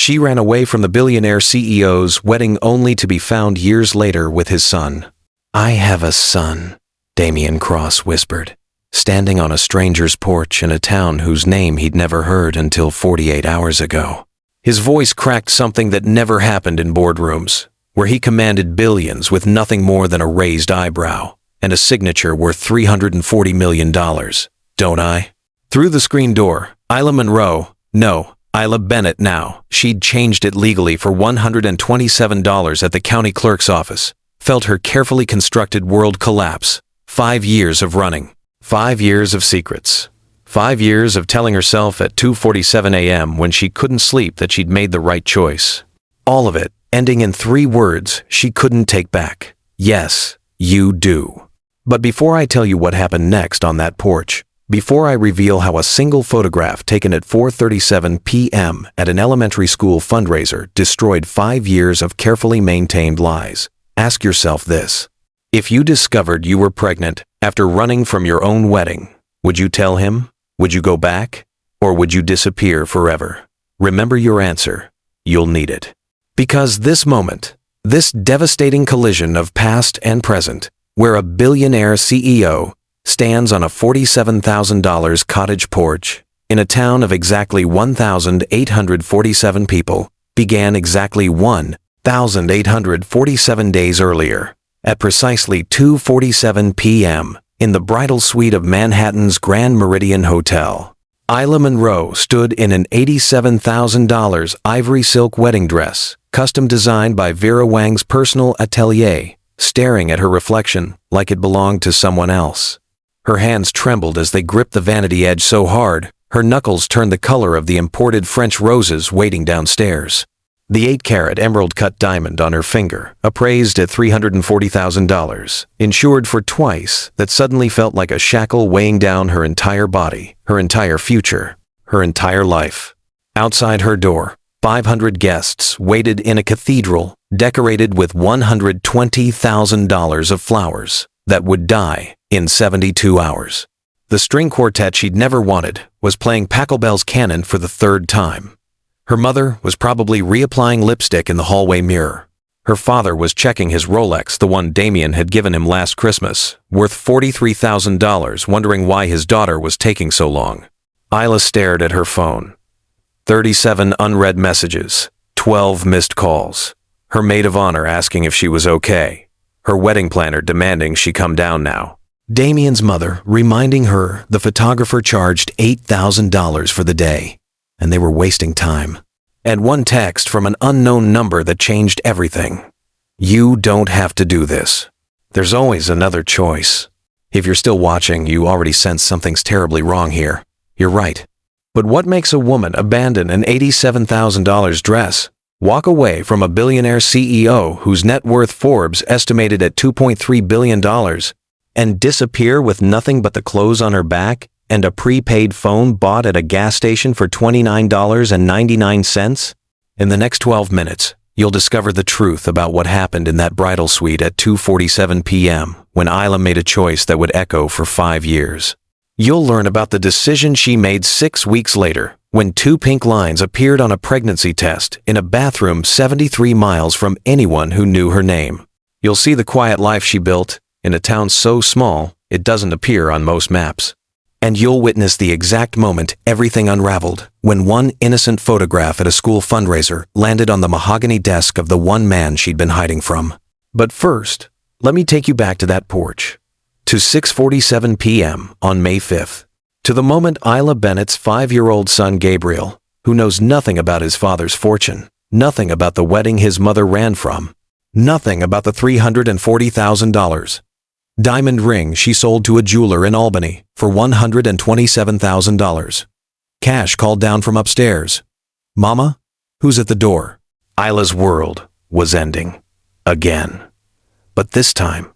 She ran away from the billionaire CEO's wedding only to be found years later with his son. "I have a son," Damian Cross whispered, standing on a stranger's porch in a town whose name he'd never heard until 48 hours ago. His voice cracked something that never happened in boardrooms, where he commanded billions with nothing more than a raised eyebrow and a signature worth $340 million. "Don't I?" Through the screen door, Isla Monroe, no, Isla Bennett now, she'd changed it legally for $127 at the county clerk's office, felt her carefully constructed world collapse. 5 years of running. 5 years of secrets. 5 years of telling herself at 2:47 a.m. when she couldn't sleep that she'd made the right choice. All of it ending in 3 words she couldn't take back. "Yes, you do." But before I tell you what happened next on that porch, before I reveal how a single photograph taken at 4:37 p.m. at an elementary school fundraiser destroyed 5 years of carefully maintained lies, ask yourself this. If you discovered you were pregnant after running from your own wedding, would you tell him? Would you go back? Or would you disappear forever? Remember your answer. You'll need it. Because this moment, this devastating collision of past and present, where a billionaire CEO stands on a $47,000 cottage porch in a town of exactly 1,847 people, began exactly 1,847 days earlier, at precisely 2:47 p.m. in the bridal suite of Manhattan's Grand Meridian Hotel. Isla Monroe stood in an $87,000 ivory silk wedding dress, custom designed by Vera Wang's personal atelier, staring at her reflection like it belonged to someone else. Her hands trembled as they gripped the vanity edge so hard, her knuckles turned the color of the imported French roses waiting downstairs. The 8-carat emerald-cut diamond on her finger, appraised at $340,000, insured for twice, that suddenly felt like a shackle weighing down her entire body, her entire future, her entire life. Outside her door, 500 guests waited in a cathedral decorated with $120,000 of flowers that would die in 72 hours. The string quartet she'd never wanted was playing Pachelbel's Canon for the 3rd time. Her mother was probably reapplying lipstick in the hallway mirror. Her father was checking his Rolex, the one Damian had given him last Christmas, worth $43,000, wondering why his daughter was taking so long. Isla stared at her phone. 37 unread messages, 12 missed calls. Her maid of honor asking if she was okay. Her wedding planner demanding she come down now. Damian's mother reminding her the photographer charged $8,000 for the day, and they were wasting time. And one text from an unknown number that changed everything. "You don't have to do this. There's always another choice." If you're still watching, you already sense something's terribly wrong here. You're right. But what makes a woman abandon an $87,000 dress, walk away from a billionaire CEO whose net worth Forbes estimated at $2.3 billion, and disappear with nothing but the clothes on her back and a prepaid phone bought at a gas station for $29.99? In the next 12 minutes, you'll discover the truth about what happened in that bridal suite at 2:47 p.m. when Isla made a choice that would echo for 5 years. You'll learn about the decision she made 6 weeks later when 2 pink lines appeared on a pregnancy test in a bathroom 73 miles from anyone who knew her name. You'll see the quiet life she built in a town so small it doesn't appear on most maps. And you'll witness the exact moment everything unraveled when one innocent photograph at a school fundraiser landed on the mahogany desk of the one man she'd been hiding from. But first, let me take you back to that porch, to 6:47 p.m. on May 5th, to the moment Isla Bennett's 5-year-old son Gabriel, who knows nothing about his father's fortune, nothing about the wedding his mother ran from, nothing about the $340,000 diamond ring she sold to a jeweler in Albany for $127,000. Cash called down from upstairs. "Mama? Who's at the door?" Isla's world was ending. Again. But this time,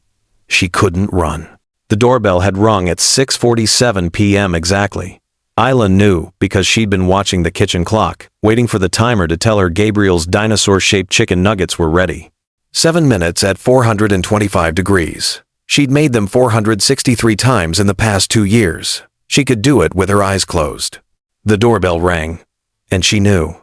she couldn't run. The doorbell had rung at 6:47 p.m. exactly. Isla knew because she'd been watching the kitchen clock, waiting for the timer to tell her Gabriel's dinosaur-shaped chicken nuggets were ready. 7 minutes at 425 degrees. She'd made them 463 times in the past 2 years. She could do it with her eyes closed. The doorbell rang, and she knew.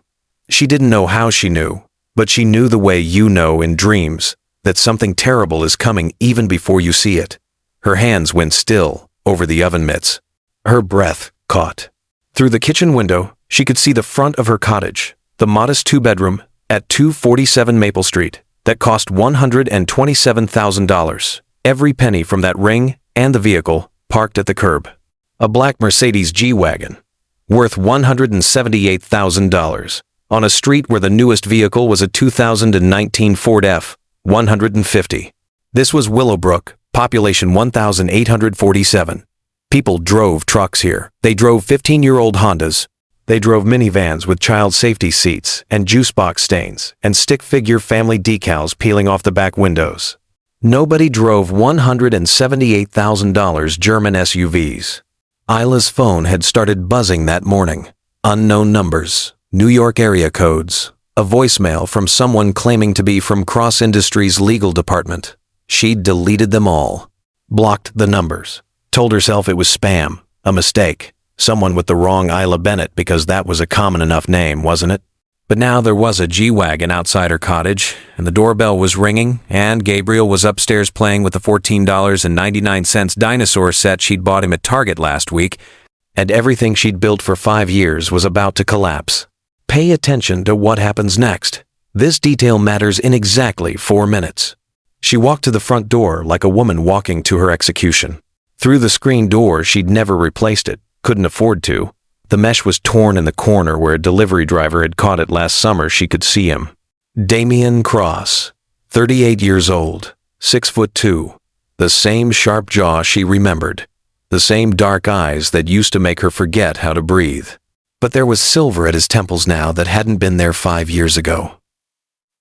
She didn't know how she knew, but she knew the way you know in dreams, that something terrible is coming even before you see it. Her hands went still over the oven mitts. Her breath caught. Through the kitchen window, she could see the front of her cottage, the modest two-bedroom at 247 Maple Street, that cost $127,000. Every penny from that ring and the vehicle parked at the curb. A black Mercedes G-Wagon, worth $178,000, on a street where the newest vehicle was a 2019 Ford F-150. This was Willowbrook, population 1,847. People drove trucks here. They drove 15-year-old Hondas. They drove minivans with child safety seats and juice box stains and stick-figure family decals peeling off the back windows. Nobody drove $178,000 German SUVs. Isla's phone had started buzzing that morning. Unknown numbers, New York area codes, a voicemail from someone claiming to be from Cross Industries' legal department. She'd deleted them all, blocked the numbers, told herself it was spam, a mistake, someone with the wrong Isla Bennett because that was a common enough name, wasn't it? But now there was a G-Wagon outside her cottage, and the doorbell was ringing, and Gabriel was upstairs playing with the $14.99 dinosaur set she'd bought him at Target last week, and everything she'd built for 5 years was about to collapse. Pay attention to what happens next. This detail matters in exactly 4 minutes. She walked to the front door like a woman walking to her execution. Through the screen door, she'd never replaced it, couldn't afford to. The mesh was torn in the corner where a delivery driver had caught it last summer. She could see him. Damien Cross, 38 years old, 6'2", the same sharp jaw she remembered, the same dark eyes that used to make her forget how to breathe. But there was silver at his temples now that hadn't been there 5 years ago.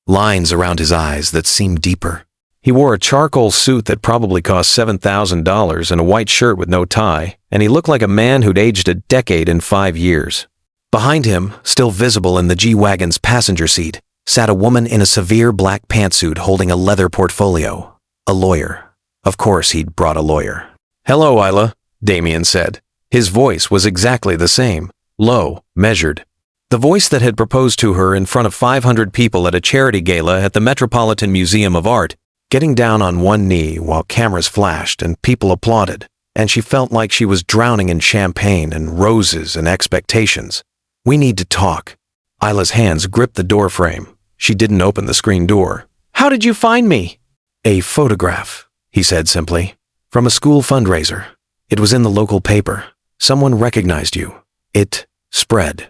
Lines around his eyes that seemed deeper. He wore a charcoal suit that probably cost $7,000 and a white shirt with no tie, and he looked like a man who'd aged a decade in 5 years. Behind him, still visible in the G-Wagon's passenger seat, sat a woman in a severe black pantsuit holding a leather portfolio. A lawyer. Of course he'd brought a lawyer. "Hello, Isla," Damien said. His voice was exactly the same, low, measured. The voice that had proposed to her in front of 500 people at a charity gala at the Metropolitan Museum of Art, getting down on one knee while cameras flashed and people applauded, and she felt like she was drowning in champagne and roses and expectations. "We need to talk." Isla's hands gripped the door frame. She didn't open the screen door. "How did you find me?" "A photograph," he said simply. "From a school fundraiser. It was in the local paper. Someone recognized you. It spread."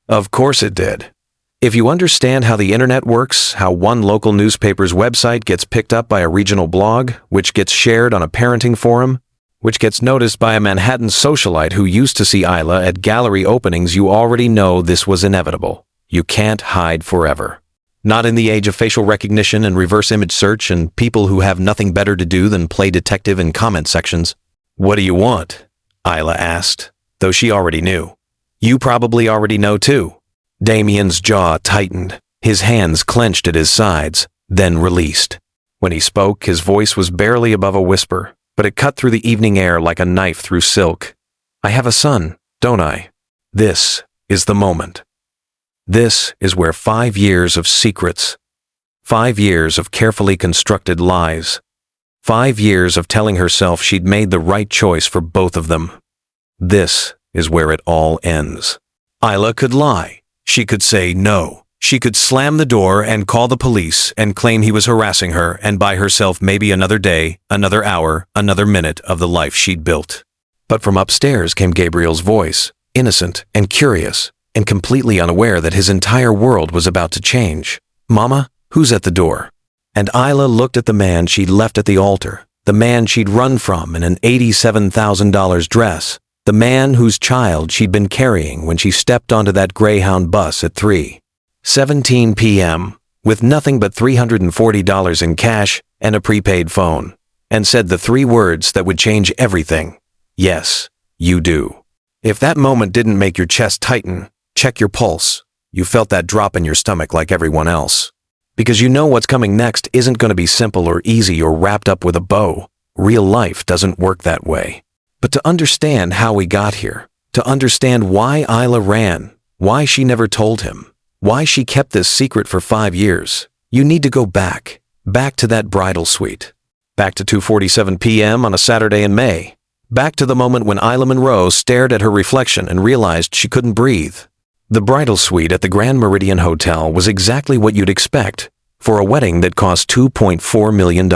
Of course it did. If you understand how the internet works, how one local newspaper's website gets picked up by a regional blog, which gets shared on a parenting forum, which gets noticed by a Manhattan socialite who used to see Isla at gallery openings, you already know this was inevitable. You can't hide forever. Not in the age of facial recognition and reverse image search and people who have nothing better to do than play detective in comment sections. "What do you want?" Isla asked, though she already knew. "You probably already know too." Damien's jaw tightened, his hands clenched at his sides, then released. When he spoke, his voice was barely above a whisper, but it cut through the evening air like a knife through silk. "I have a son, don't I? This is the moment. This is where 5 years of secrets, 5 years of carefully constructed lies, 5 years of telling herself she'd made the right choice for both of them. This is where it all ends." Isla could lie. She could say no. She could slam the door and call the police and claim he was harassing her and buy herself maybe another day, another hour, another minute of the life she'd built. But from upstairs came Gabriel's voice, innocent and curious, and completely unaware that his entire world was about to change. "Mama, who's at the door?" And Isla looked at the man she'd left at the altar, the man she'd run from in an $87,000 dress, the man whose child she'd been carrying when she stepped onto that Greyhound bus at 3:17 p.m., with nothing but $340 in cash and a prepaid phone, and said the 3 words that would change everything. "Yes, you do." If that moment didn't make your chest tighten, check your pulse. You felt that drop in your stomach like everyone else. Because you know what's coming next isn't going to be simple or easy or wrapped up with a bow. Real life doesn't work that way. But to understand how we got here, to understand why Isla ran, why she never told him, Why she kept this secret for 5 years. You need to go back to that bridal suite. Back to 2:47 p.m. on a Saturday in May. Back to the moment when Isla Monroe stared at her reflection and realized she couldn't breathe. The bridal suite at the Grand Meridian Hotel was exactly what you'd expect for a wedding that cost $2.4 million.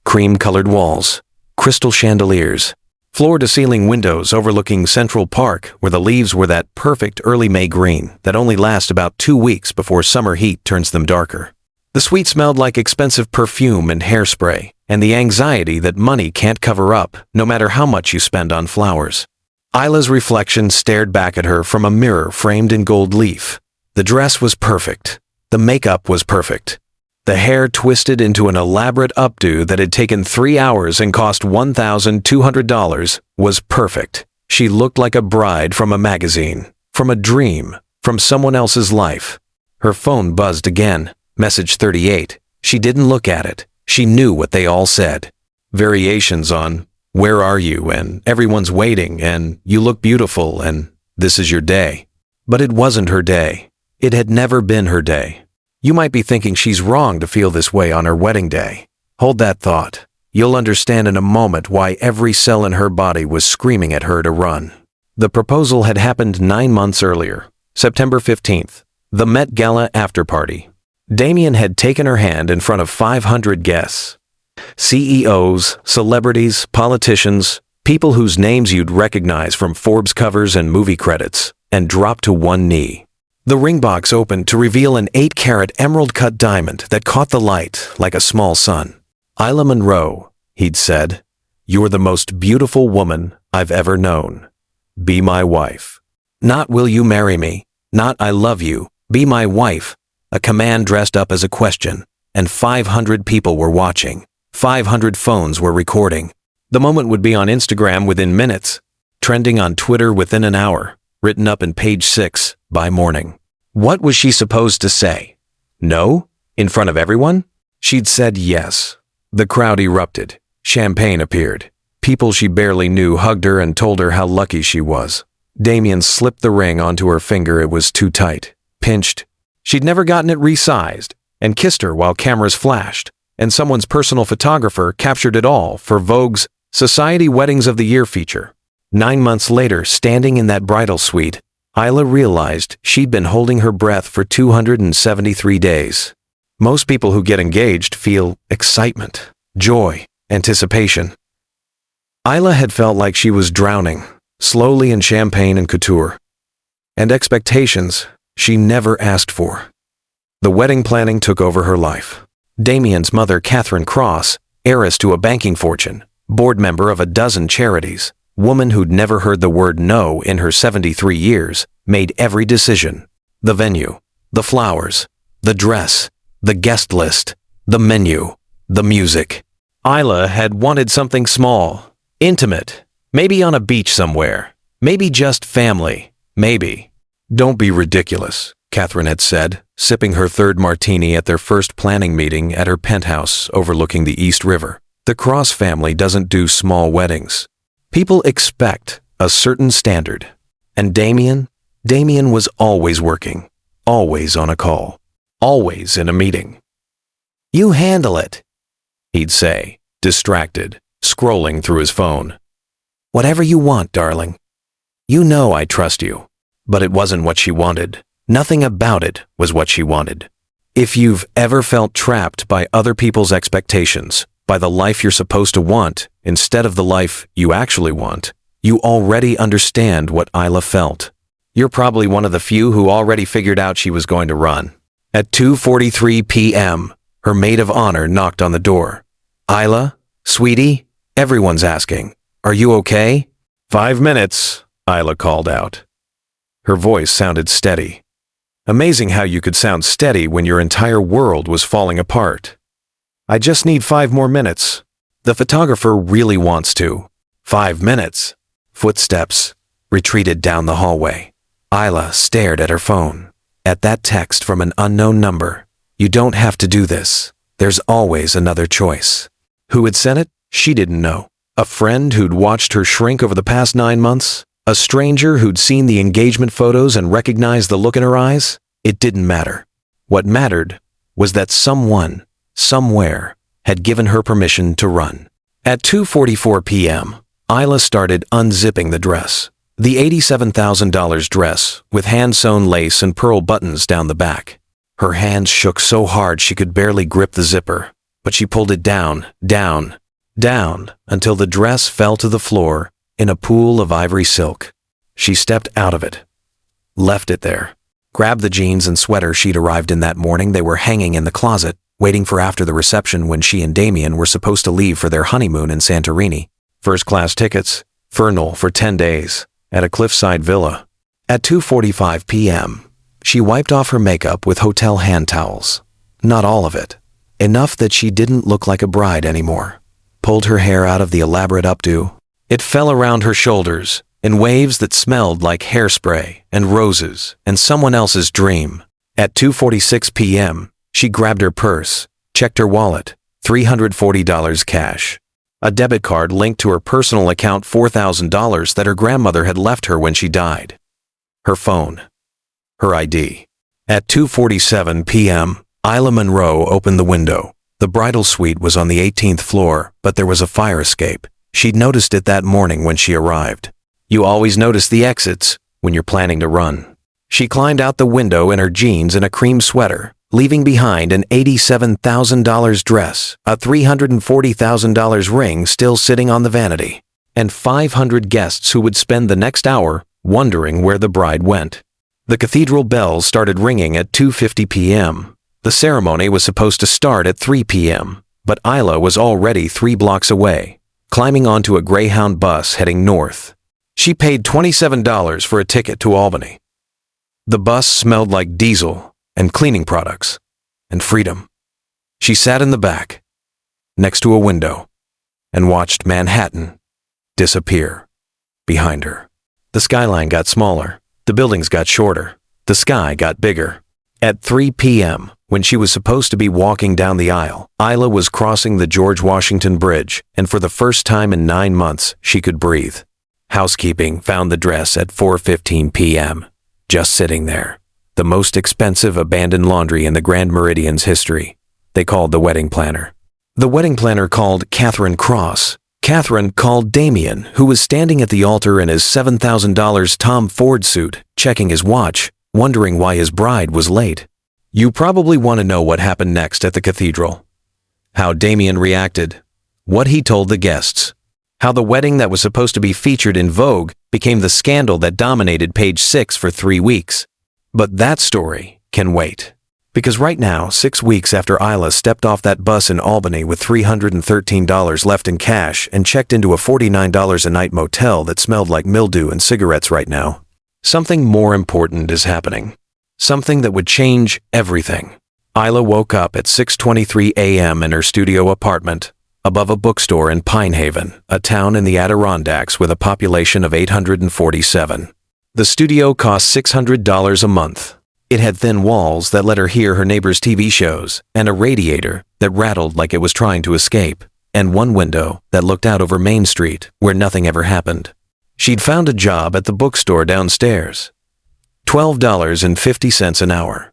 Cream-colored walls, crystal chandeliers, floor-to-ceiling windows overlooking Central Park where the leaves were that perfect early May green that only last about 2 weeks before summer heat turns them darker. The suite smelled like expensive perfume and hairspray, and the anxiety that money can't cover up no matter how much you spend on flowers. Isla's reflection stared back at her from a mirror framed in gold leaf. The dress was perfect. The makeup was perfect. The hair twisted into an elaborate updo that had taken 3 hours and cost $1,200 was perfect. She looked like a bride from a magazine, from a dream, from someone else's life. Her phone buzzed again. Message 38. She didn't look at it. She knew what they all said. Variations on, "Where are you?" and "Everyone's waiting," and "You look beautiful," and "This is your day." But it wasn't her day. It had never been her day. You might be thinking she's wrong to feel this way on her wedding day. Hold that thought. You'll understand in a moment why every cell in her body was screaming at her to run. The proposal had happened 9 months earlier, September 15th, the Met Gala after party. Damien had taken her hand in front of 500 guests. CEOs, celebrities, politicians, people whose names you'd recognize from Forbes covers and movie credits, and dropped to one knee. The ring box opened to reveal an 8-carat emerald-cut diamond that caught the light like a small sun. "Isla Monroe," he'd said, "you're the most beautiful woman I've ever known. Be my wife." Not "Will you marry me?" Not "I love you." Be my wife. A command dressed up as a question, and 500 people were watching. 500 phones were recording. The moment would be on Instagram within minutes, trending on Twitter within an hour, written up in page 6 by morning. What was she supposed to say? No? In front of everyone? She'd said yes. The crowd erupted. Champagne appeared. People she barely knew hugged her and told her how lucky she was. Damien slipped the ring onto her finger. It was too tight. Pinched. She'd never gotten it resized, and kissed her while cameras flashed, and someone's personal photographer captured it all for Vogue's Society Weddings of the Year feature. 9 months later, standing in that bridal suite, Isla realized she'd been holding her breath for 273 days. Most people who get engaged feel excitement, joy, anticipation. Isla had felt like she was drowning, slowly in champagne and couture, and expectations she never asked for. The wedding planning took over her life. Damien's mother, Catherine Cross, heiress to a banking fortune, board member of a dozen charities, woman who'd never heard the word no in her 73 years, made every decision. The venue, the flowers, the dress, the guest list, the menu, the music. Isla had wanted something small, intimate, maybe on a beach somewhere, maybe just family, maybe. "Don't be ridiculous," Catherine had said, sipping her third martini at their first planning meeting at her penthouse overlooking the East River. "The Cross family doesn't do small weddings. People expect a certain standard." And Damien was always working, always on a call, always in a meeting. "You handle it," he'd say, distracted, scrolling through his phone. "Whatever you want, darling. You know I trust you." But it wasn't what she wanted. Nothing about it was what she wanted. If you've ever felt trapped by other people's expectations, by the life you're supposed to want instead of the life you actually want, you already understand what Isla felt. You're probably one of the few who already figured out she was going to run. At 2:43 p.m., her maid of honor knocked on the door. "Isla? Sweetie?" Everyone's asking. "Are you okay?" "5 minutes," Isla called out. Her voice sounded steady. Amazing how you could sound steady when your entire world was falling apart. "I just need 5 more minutes. The photographer really wants to." 5 minutes. Footsteps retreated down the hallway. Isla stared at her phone. At that text from an unknown number. "You don't have to do this. There's always another choice." Who had sent it? She didn't know. A friend who'd watched her shrink over the past 9 months? A stranger who'd seen the engagement photos and recognized the look in her eyes? It didn't matter. What mattered was that someone, somewhere, had given her permission to run. At 2:44 p.m., Isla started unzipping the dress. The $87,000 dress, with hand-sewn lace and pearl buttons down the back. Her hands shook so hard she could barely grip the zipper, but she pulled it down, down, down, until the dress fell to the floor in a pool of ivory silk. She stepped out of it, left it there, grabbed the jeans and sweater she'd arrived in that morning. They were hanging in the closet, waiting for after the reception when she and Damien were supposed to leave for their honeymoon in Santorini. First-class tickets, Fernal for 10 days, at a cliffside villa. At 2:45 p.m., she wiped off her makeup with hotel hand towels. Not all of it. Enough that she didn't look like a bride anymore. Pulled her hair out of the elaborate updo. It fell around her shoulders in waves that smelled like hairspray and roses and someone else's dream. At 2:46 p.m., she grabbed her purse, checked her wallet, $340 cash. A debit card linked to her personal account, $4,000 that her grandmother had left her when she died. Her phone. Her ID. At 2:47 p.m., Isla Monroe opened the window. The bridal suite was on the 18th floor, but there was a fire escape. She'd noticed it that morning when she arrived. You always notice the exits when you're planning to run. She climbed out the window in her jeans and a cream sweater, leaving behind an $87,000 dress, a $340,000 ring still sitting on the vanity, and 500 guests who would spend the next hour wondering where the bride went. The cathedral bells started ringing at 2:50 p.m. The ceremony was supposed to start at 3 p.m., but Isla was already 3 blocks away, climbing onto a Greyhound bus heading north. She paid $27 for a ticket to Albany. The bus smelled like diesel and cleaning products and freedom. She sat in the back, next to a window, and watched Manhattan disappear behind her. The skyline got smaller, the buildings got shorter, the sky got bigger. At 3 p.m., when she was supposed to be walking down the aisle, Isla was crossing the George Washington Bridge, and for the first time in 9 months, she could breathe. Housekeeping found the dress at 4:15 p.m., just sitting there. The most expensive abandoned laundry in the Grand Meridian's history. They called the wedding planner. The wedding planner called Catherine Cross. Catherine called Damien, who was standing at the altar in his $7,000 Tom Ford suit, checking his watch, wondering why his bride was late. You probably want to know what happened next at the cathedral. How Damien reacted. What he told the guests. How the wedding that was supposed to be featured in Vogue became the scandal that dominated page 6 for 3 weeks. But that story can wait. Because right now, 6 weeks after Isla stepped off that bus in Albany with $313 left in cash and checked into a $49 a night motel that smelled like mildew and cigarettes right now, something more important is happening. Something that would change everything. Isla woke up at 6:23 a.m. in her studio apartment, above a bookstore in Pine Haven, a town in the Adirondacks with a population of 847. The studio cost $600 a month. It had thin walls that let her hear her neighbors' TV shows, and a radiator that rattled like it was trying to escape, and one window that looked out over Main Street, where nothing ever happened. She'd found a job at the bookstore downstairs. $12.50 an hour.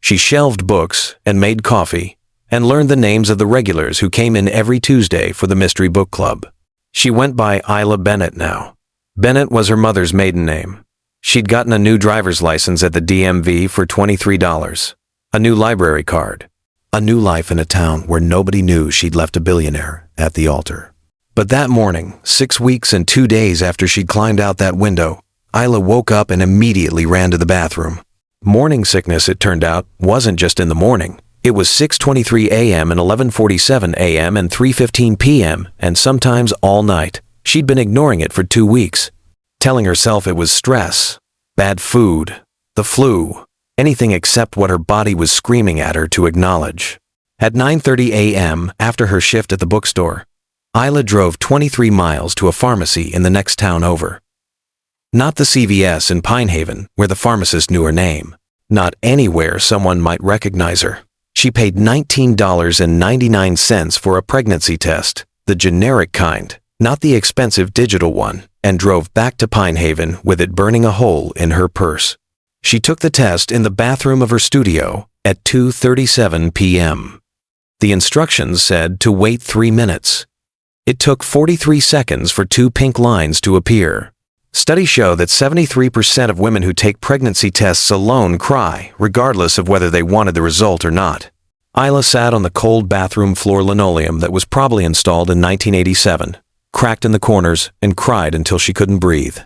She shelved books and made coffee, and learned the names of the regulars who came in every Tuesday for the Mystery Book Club. She went by Isla Bennett now. Bennett was her mother's maiden name. She'd gotten a new driver's license at the DMV for $23, a new library card, a new life in a town where nobody knew she'd left a billionaire at the altar. But that morning, 6 weeks and 2 days after she'd climbed out that window, Isla woke up and immediately ran to the bathroom. Morning sickness, it turned out, wasn't just in the morning. It was 6:23 a.m. and 11:47 a.m. and 3:15 p.m. and sometimes all night. She'd been ignoring it for 2 weeks, telling herself it was stress, bad food, the flu, anything except what her body was screaming at her to acknowledge. At 9:30 a.m., after her shift at the bookstore, Isla drove 23 miles to a pharmacy in the next town over. Not the CVS in Pine Haven, where the pharmacist knew her name. Not anywhere someone might recognize her. She paid $19.99 for a pregnancy test, the generic kind, not the expensive digital one, and drove back to Pine Haven with it burning a hole in her purse. She took the test in the bathroom of her studio at 2:37 p.m. The instructions said to wait 3 minutes. It took 43 seconds for 2 pink lines to appear. Studies show that 73% of women who take pregnancy tests alone cry, regardless of whether they wanted the result or not. Isla sat on the cold bathroom floor linoleum that was probably installed in 1987, cracked in the corners, and cried until she couldn't breathe.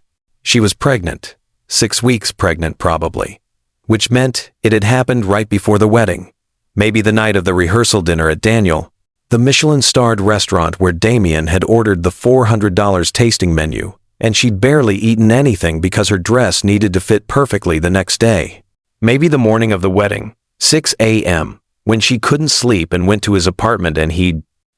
She was pregnant, 6 weeks pregnant probably, which meant it had happened right before the wedding, maybe the night of the rehearsal dinner at Daniel, the Michelin-starred restaurant where Damien had ordered the $400 tasting menu, and she'd barely eaten anything because her dress needed to fit perfectly the next day. Maybe the morning of the wedding, 6 a.m., when she couldn't sleep and went to his apartment and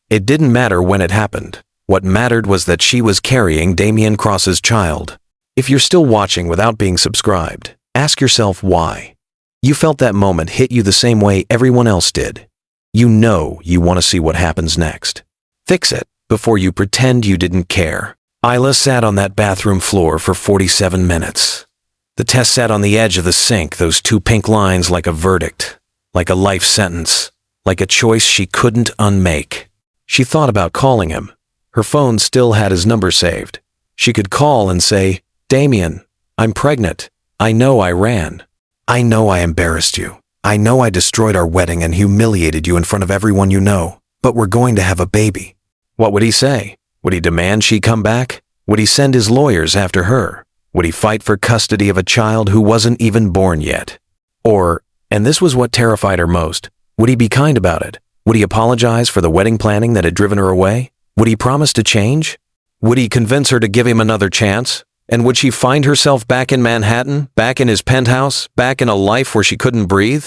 It didn't matter when it happened. What mattered was that she was carrying Damien Cross's child. If you're still watching without being subscribed, ask yourself why. You felt that moment hit you the same way everyone else did. You know you want to see what happens next. Fix it before you pretend you didn't care. Isla sat on that bathroom floor for 47 minutes. The test sat on the edge of the sink, those 2 pink lines like a verdict, like a life sentence, like a choice she couldn't unmake. She thought about calling him. Her phone still had his number saved. She could call and say, "Damien, I'm pregnant. I know I ran. I know I embarrassed you. I know I destroyed our wedding and humiliated you in front of everyone you know, but we're going to have a baby." What would he say? Would he demand she come back? Would he send his lawyers after her? Would he fight for custody of a child who wasn't even born yet? Or, and this was what terrified her most, would he be kind about it? Would he apologize for the wedding planning that had driven her away? Would he promise to change? Would he convince her to give him another chance? And would she find herself back in Manhattan, back in his penthouse, back in a life where she couldn't breathe?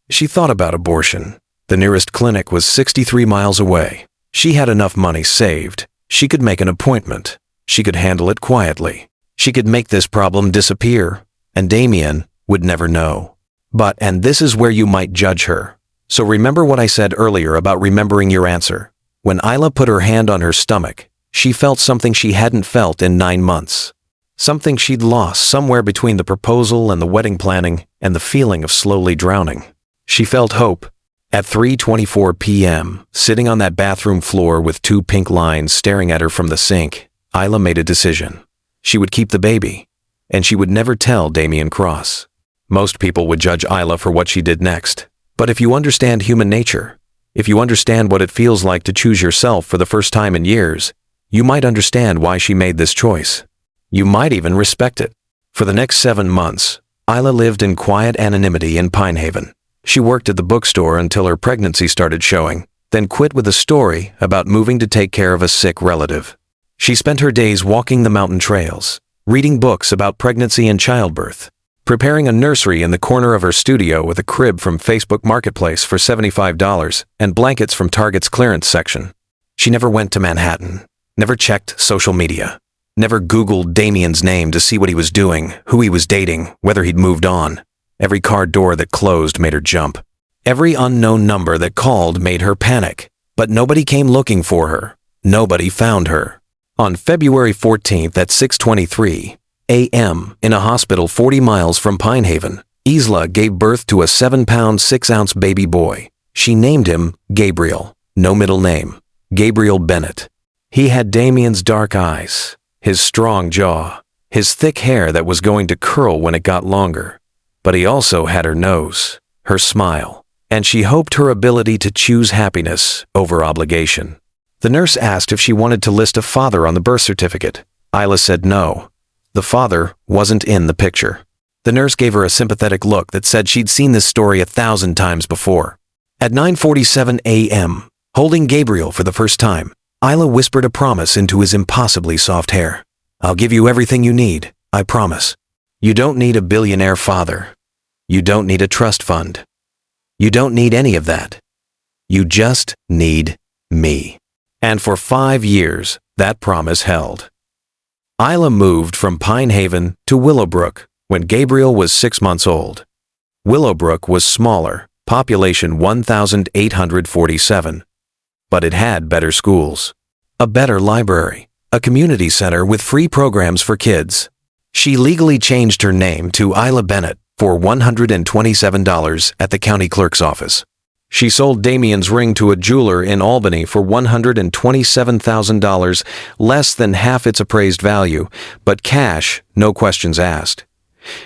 She thought about abortion. The nearest clinic was 63 miles away. She had enough money saved. She could make an appointment. She could handle it quietly. She could make this problem disappear, and Damien would never know. But, and this is where you might judge her. So remember what I said earlier about remembering your answer. When Isla put her hand on her stomach, she felt something she hadn't felt in 9 months. Something she'd lost somewhere between the proposal and the wedding planning and the feeling of slowly drowning. She felt hope. At 3:24 p.m., sitting on that bathroom floor with 2 pink lines staring at her from the sink, Isla made a decision. She would keep the baby, and she would never tell Damien Cross. Most people would judge Isla for what she did next. But if you understand human nature, if you understand what it feels like to choose yourself for the first time in years, you might understand why she made this choice. You might even respect it. For the next 7 months, Isla lived in quiet anonymity in Pine Haven. She worked at the bookstore until her pregnancy started showing, then quit with a story about moving to take care of a sick relative. She spent her days walking the mountain trails, reading books about pregnancy and childbirth, preparing a nursery in the corner of her studio with a crib from Facebook Marketplace for $75 and blankets from Target's clearance section. She never went to Manhattan, never checked social media, never Googled Damien's name to see what he was doing, who he was dating, whether he'd moved on. Every car door that closed made her jump. Every unknown number that called made her panic. But nobody came looking for her. Nobody found her. On February 14th at 6:23 a.m. in a hospital 40 miles from Pine Haven, Isla gave birth to a 7-pound 6-ounce baby boy. She named him Gabriel. No middle name. Gabriel Bennett. He had Damien's dark eyes, his strong jaw, his thick hair that was going to curl when it got longer. But he also had her nose, her smile, and she hoped her ability to choose happiness over obligation. The nurse asked if she wanted to list a father on the birth certificate. Isla said no. The father wasn't in the picture. The nurse gave her a sympathetic look that said she'd seen this story 1,000 times before. At 9:47 a.m., holding Gabriel for the first time, Isla whispered a promise into his impossibly soft hair. "I'll give you everything you need, I promise. You don't need a billionaire father. You don't need a trust fund. You don't need any of that. You just need me." And for 5 years, that promise held. Isla moved from Pine Haven to Willowbrook when Gabriel was 6 months old. Willowbrook was smaller, population 1,847. But it had better schools, a better library, a community center with free programs for kids. She legally changed her name to Isla Bennett for $127 at the county clerk's office. She sold Damien's ring to a jeweler in Albany for $127,000, less than half its appraised value, but cash, no questions asked.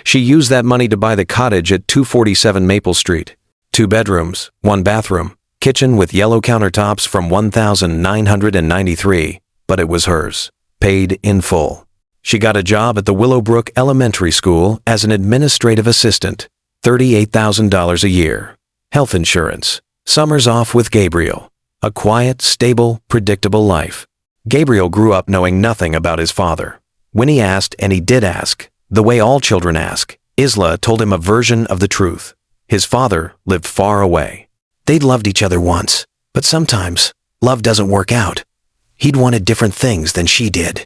She used that money to buy the cottage at 247 Maple Street. 2 bedrooms, 1 bathroom, kitchen with yellow countertops from $1,993, but it was hers, paid in full. She got a job at the Willowbrook Elementary School as an administrative assistant, $38,000 a year. Health insurance, summers off with Gabriel. A quiet, stable, predictable life. Gabriel grew up knowing nothing about his father. When he asked, and he did ask, the way all children ask, Isla told him a version of the truth. His father lived far away. They'd loved each other once, but sometimes love doesn't work out. He'd wanted different things than she did.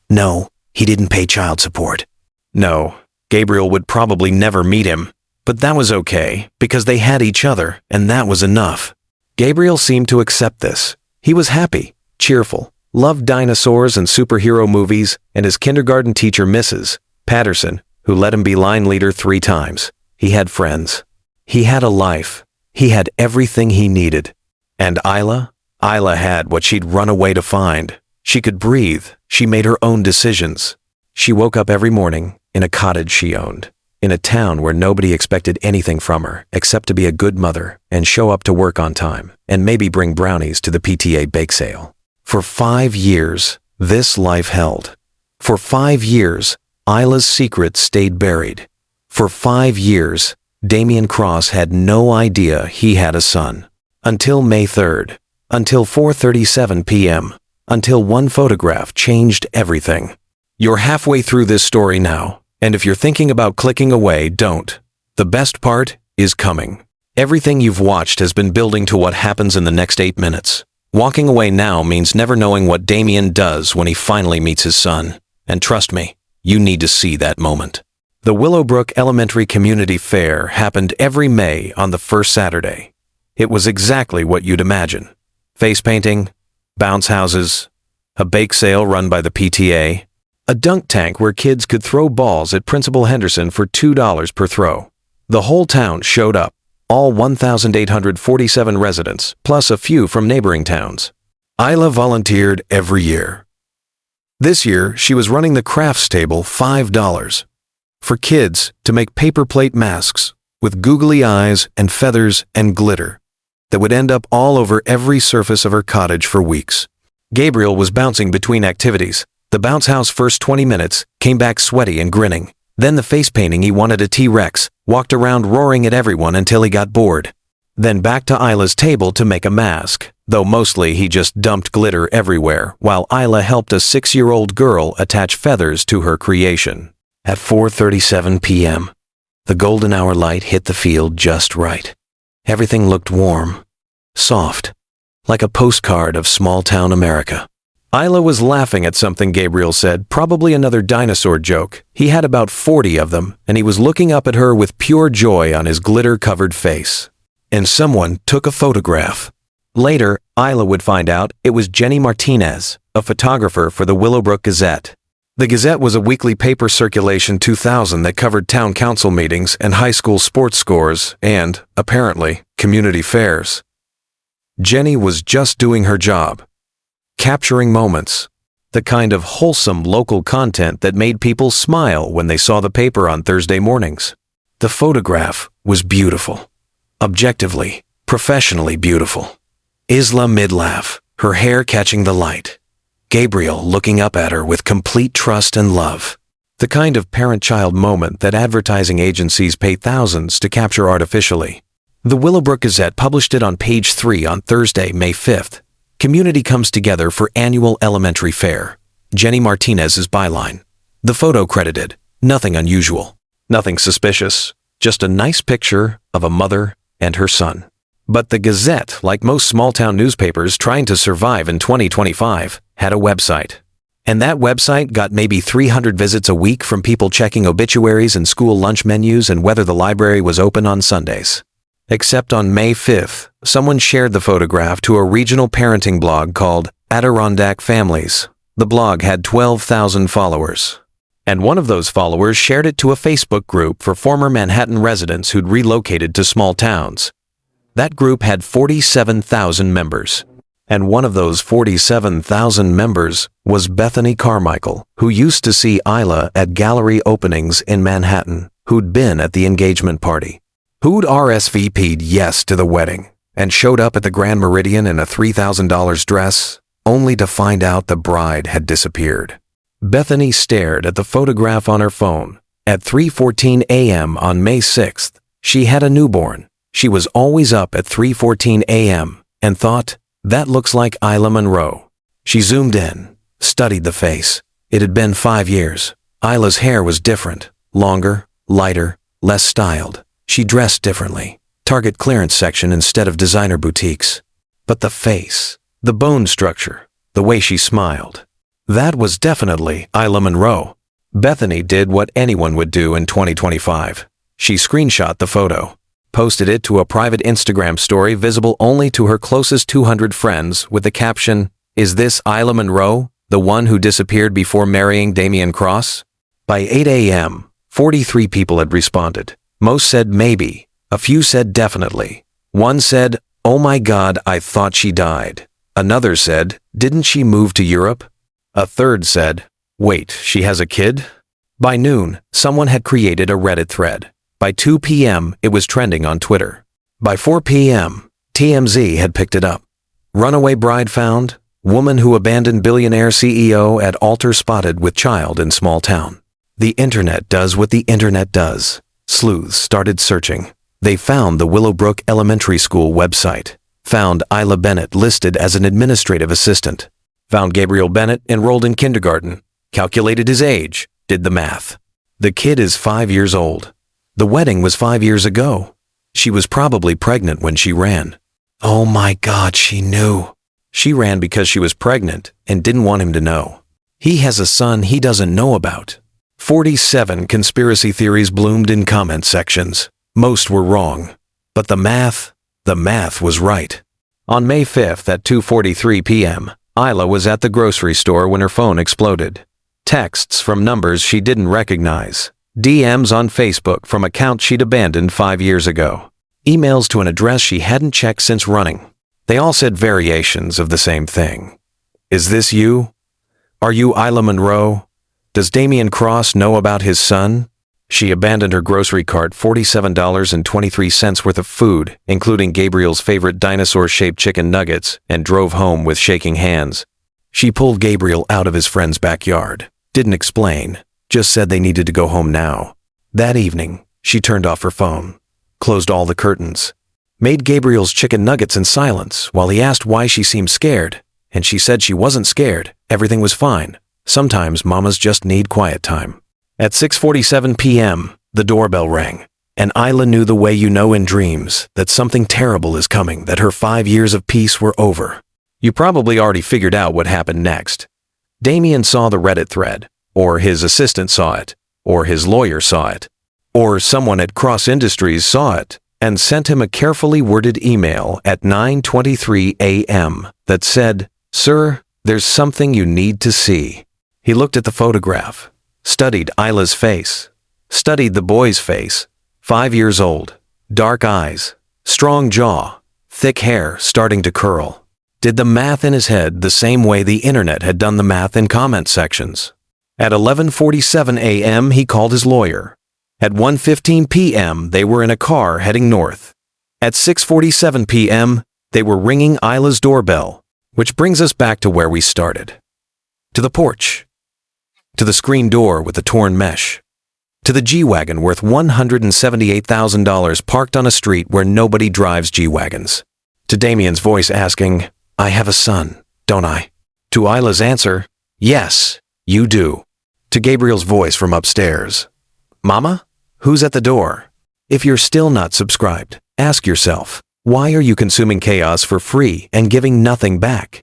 No, he didn't pay child support. No, Gabriel would probably never meet him, but that was okay because they had each other and that was enough. Gabriel seemed to accept this. He was happy, cheerful, loved dinosaurs and superhero movies, and his kindergarten teacher Mrs. Patterson, who let him be line leader 3 times. He had friends. He had a life. He had everything he needed. And Isla? Isla had what she'd run away to find. She could breathe. She made her own decisions. She woke up every morning in a cottage she owned, in a town where nobody expected anything from her except to be a good mother and show up to work on time and maybe bring brownies to the PTA bake sale. For 5 years, this life held. For 5 years, Isla's secret stayed buried. For 5 years, Damien Cross had no idea he had a son. Until May 3rd. Until 4:37 p.m. Until one photograph changed everything. You're halfway through this story now, and if you're thinking about clicking away, don't. The best part is coming. Everything you've watched has been building to what happens in the next 8 minutes. Walking away now means never knowing what Damien does when he finally meets his son. And trust me, you need to see that moment. The Willowbrook Elementary Community Fair happened every May on the first Saturday. It was exactly what you'd imagine. Face painting, bounce houses, a bake sale run by the PTA, a dunk tank where kids could throw balls at Principal Henderson for $2 per throw. The whole town showed up, all 1,847 residents, plus a few from neighboring towns. Isla volunteered every year. This year, she was running the crafts table $5 for kids to make paper plate masks with googly eyes and feathers and glitter that would end up all over every surface of her cottage for weeks. Gabriel was bouncing between activities. The bounce house first 20 minutes, came back sweaty and grinning. Then the face painting he wanted a T-Rex, walked around roaring at everyone until he got bored. Then back to Isla's table to make a mask, though mostly he just dumped glitter everywhere while Isla helped a 6-year-old girl attach feathers to her creation. At 4:37 p.m., the golden hour light hit the field just right. Everything looked warm, soft, like a postcard of small-town America. Isla was laughing at something Gabriel said, probably another dinosaur joke. He had about 40 of them, and he was looking up at her with pure joy on his glitter-covered face. And someone took a photograph. Later, Isla would find out it was Jenny Martinez, a photographer for the Willowbrook Gazette. The Gazette was a weekly paper circulation 2000 that covered town council meetings and high school sports scores and, apparently, community fairs. Jenny was just doing her job, capturing moments, the kind of wholesome local content that made people smile when they saw the paper on Thursday mornings. The photograph was beautiful, objectively, professionally beautiful. Isla mid-laugh, her hair catching the light. Gabriel looking up at her with complete trust and love. The kind of parent-child moment that advertising agencies pay thousands to capture artificially. The Willowbrook Gazette published it on page 3 on Thursday, May 5th. Community comes together for annual elementary fair. Jenny Martinez's byline. The photo credited. Nothing unusual. Nothing suspicious. Just a nice picture of a mother and her son. But the Gazette, like most small-town newspapers trying to survive in 2025, had a website. And that website got maybe 300 visits a week from people checking obituaries and school lunch menus and whether the library was open on Sundays. Except on May 5th, someone shared the photograph to a regional parenting blog called Adirondack Families. The blog had 12,000 followers. And one of those followers shared it to a Facebook group for former Manhattan residents who'd relocated to small towns. That group had 47,000 members. And one of those 47,000 members was Bethany Carmichael, who used to see Isla at gallery openings in Manhattan, who'd been at the engagement party, who'd RSVP'd yes to the wedding, and showed up at the Grand Meridian in a $3,000 dress, only to find out the bride had disappeared. Bethany stared at the photograph on her phone. At 3:14 a.m. on May 6th, she had a newborn. She was always up at 3:14 a.m. and thought, that looks like Isla Monroe. She zoomed in, studied the face. It had been 5 years. Isla's hair was different, longer, lighter, less styled. She dressed differently, Target clearance section instead of designer boutiques. But the face, the bone structure, the way she smiled, that was definitely Isla Monroe. Bethany did what anyone would do in 2025. She screenshot the photo, posted it to a private Instagram story visible only to her closest 200 friends with the caption, "Is this Isla Monroe, the one who disappeared before marrying Damian Cross?" By 8 a.m., 43 people had responded. Most said maybe, a few said definitely. One said, "Oh my God, I thought she died." Another said, "Didn't she move to Europe?" A third said, "Wait, she has a kid?" By noon, someone had created a Reddit thread. By 2 p.m., it was trending on Twitter. By 4 p.m., TMZ had picked it up. Runaway bride found, woman who abandoned billionaire CEO at altar spotted with child in small town. The internet does what the internet does. Sleuths started searching. They found the Willowbrook Elementary School website, found Isla Bennett listed as an administrative assistant, found Gabriel Bennett enrolled in kindergarten, calculated his age, did the math. The kid is 5 years old. The wedding was 5 years ago. She was probably pregnant when she ran. Oh my God, she knew. She ran because she was pregnant and didn't want him to know. He has a son he doesn't know about. 47 conspiracy theories bloomed in comment sections. Most were wrong. But the math was right. On May 5th at 2:43 p.m., Isla was at the grocery store when her phone exploded. Texts from numbers she didn't recognize. DMs on Facebook from accounts she'd abandoned 5 years ago. Emails to an address she hadn't checked since running. They all said variations of the same thing. Is this you? Are you Isla Monroe? Does Damian Cross know about his son? She abandoned her grocery cart $47.23 worth of food, including Gabriel's favorite dinosaur-shaped chicken nuggets, and drove home with shaking hands. She pulled Gabriel out of his friend's backyard. Didn't explain. Just said they needed to go home now. That evening, she turned off her phone, closed all the curtains, made Gabriel's chicken nuggets in silence while he asked why she seemed scared, and she said she wasn't scared, everything was fine. Sometimes mamas just need quiet time. At 6:47 p.m., the doorbell rang, and Isla knew the way you know in dreams that something terrible is coming, that her 5 years of peace were over. You probably already figured out what happened next. Damian saw the Reddit thread, or his assistant saw it, or his lawyer saw it, or someone at Cross Industries saw it, and sent him a carefully worded email at 9:23 a.m. that said, "Sir, there's something you need to see." He looked at the photograph, studied Isla's face, studied the boy's face, 5 years old, dark eyes, strong jaw, thick hair starting to curl. Did the math in his head the same way the internet had done the math in comment sections. At 11:47 a.m., he called his lawyer. At 1:15 p.m., they were in a car heading north. At 6:47 p.m., they were ringing Isla's doorbell, which brings us back to where we started. To the porch. To the screen door with the torn mesh. To the G-Wagon worth $178,000 parked on a street where nobody drives G-Wagons. To Damian's voice asking, "I have a son, don't I?" To Isla's answer, "Yes, you do." To Gabriel's voice from upstairs, "Mama? Who's at the door?" If you're still not subscribed, ask yourself, why are you consuming chaos for free and giving nothing back?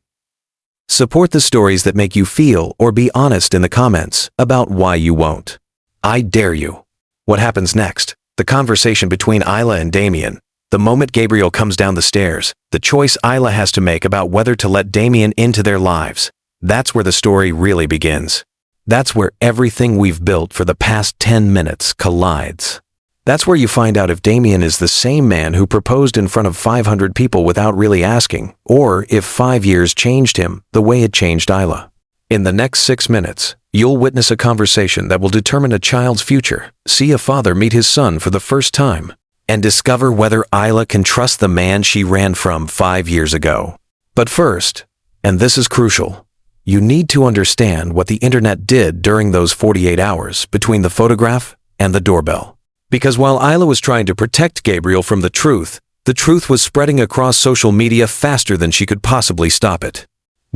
Support the stories that make you feel or be honest in the comments about why you won't. I dare you. What happens next? The conversation between Isla and Damian. The moment Gabriel comes down the stairs, the choice Isla has to make about whether to let Damian into their lives. That's where the story really begins. That's where everything we've built for the past 10 minutes collides. That's where you find out if Damien is the same man who proposed in front of 500 people without really asking, or if 5 years changed him the way it changed Isla. In the next 6 minutes, you'll witness a conversation that will determine a child's future, see a father meet his son for the first time, and discover whether Isla can trust the man she ran from 5 years ago. But first, and this is crucial, you need to understand what the internet did during those 48 hours between the photograph and the doorbell. Because while Isla was trying to protect Gabriel from the truth was spreading across social media faster than she could possibly stop it.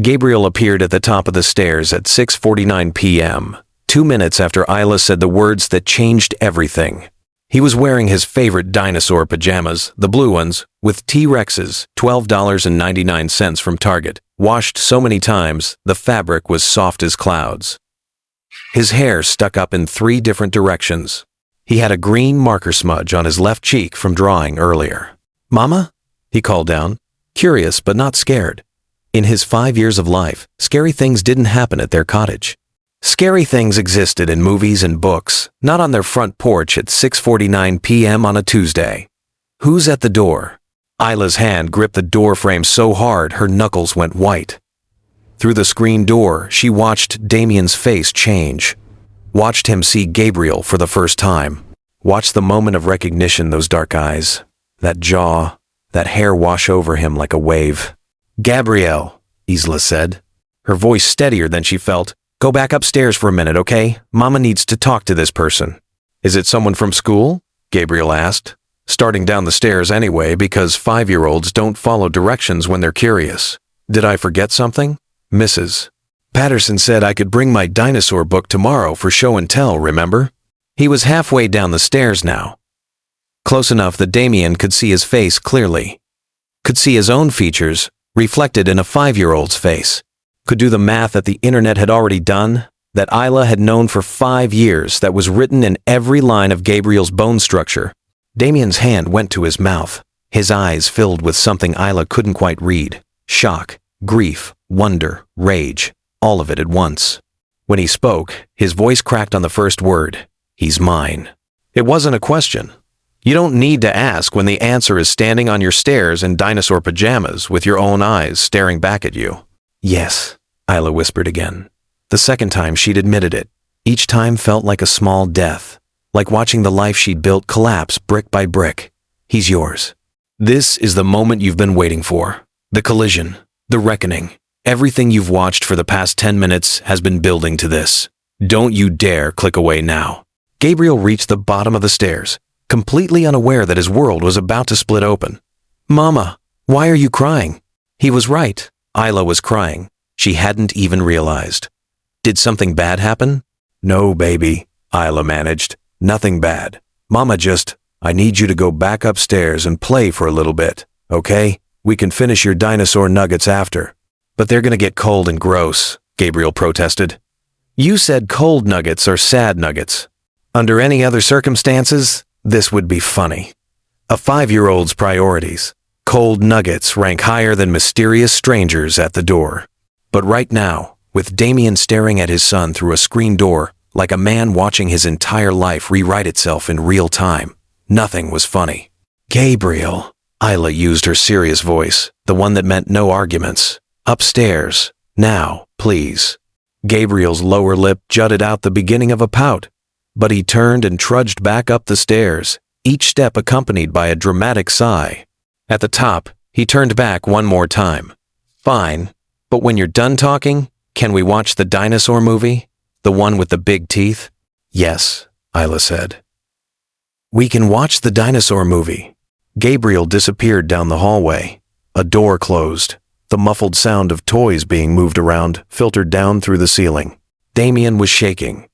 Gabriel appeared at the top of the stairs at 6:49 p.m., 2 minutes after Isla said the words that changed everything. He was wearing his favorite dinosaur pajamas, the blue ones, with T-Rexes, $12.99 from Target, washed so many times the fabric was soft as clouds. His hair stuck up in 3 different directions. He had a green marker smudge on his left cheek from drawing earlier. "Mama?" he called down, curious but not scared. In his 5 years of life, scary things didn't happen at their cottage. Scary things existed in movies and books, not on their front porch at 6:49 p.m. on a Tuesday. "Who's at the door?" Isla's hand gripped the door frame so hard her knuckles went white. Through the screen door, she watched Damien's face change. Watched him see Gabriel for the first time. Watched the moment of recognition, those dark eyes, that jaw, that hair wash over him like a wave. "Gabrielle," Isla said, her voice steadier than she felt. "Go back upstairs for a minute, okay? Mama needs to talk to this person." "Is it someone from school?" Gabriel asked, starting down the stairs anyway because 5-year-olds don't follow directions when they're curious. "Did I forget something?" "Mrs. Patterson said I could bring my dinosaur book tomorrow for show and tell, remember?" He was halfway down the stairs now. Close enough that Damien could see his face clearly. Could see his own features reflected in a 5-year-old's face. Could do the math that the internet had already done, that Isla had known for 5 years, that was written in every line of Gabriel's bone structure. Damien's hand went to his mouth, his eyes filled with something Isla couldn't quite read. Shock, grief, wonder, rage, all of it at once. When he spoke, his voice cracked on the first word. "He's mine." It wasn't a question. You don't need to ask when the answer is standing on your stairs in dinosaur pajamas with your own eyes staring back at you. "Yes," Isla whispered again. The second time she'd admitted it. Each time felt like a small death, like watching the life she'd built collapse brick by brick. "He's yours." This is the moment you've been waiting for. The collision, the reckoning. Everything you've watched for the past 10 minutes has been building to this. Don't you dare click away now. Gabriel reached the bottom of the stairs, completely unaware that his world was about to split open. "Mama, why are you crying?" He was right. Isla was crying. She hadn't even realized. Did something bad happen? "No, baby," Isla managed. "Nothing bad. Mama I need you to go back upstairs and play for a little bit, okay? We can finish your dinosaur nuggets after." "But they're gonna get cold and gross," Gabriel protested. "You said cold nuggets are sad nuggets. Under any other circumstances, this would be funny. A 5-year-old's priorities. Cold nuggets rank higher than mysterious strangers at the door. But right now, with Damien staring at his son through a screen door, like a man watching his entire life rewrite itself in real time, nothing was funny. "Gabriel," Isla used her serious voice, the one that meant no arguments. "Upstairs. Now, please." Gabriel's lower lip jutted out the beginning of a pout, but he turned and trudged back up the stairs, each step accompanied by a dramatic sigh. At the top, he turned back one more time. "Fine, but when you're done talking, can we watch the dinosaur movie? The one with the big teeth?" "Yes," Isla said. "We can watch the dinosaur movie." Gabriel disappeared down the hallway. A door closed. The muffled sound of toys being moved around filtered down through the ceiling. Damien was shaking.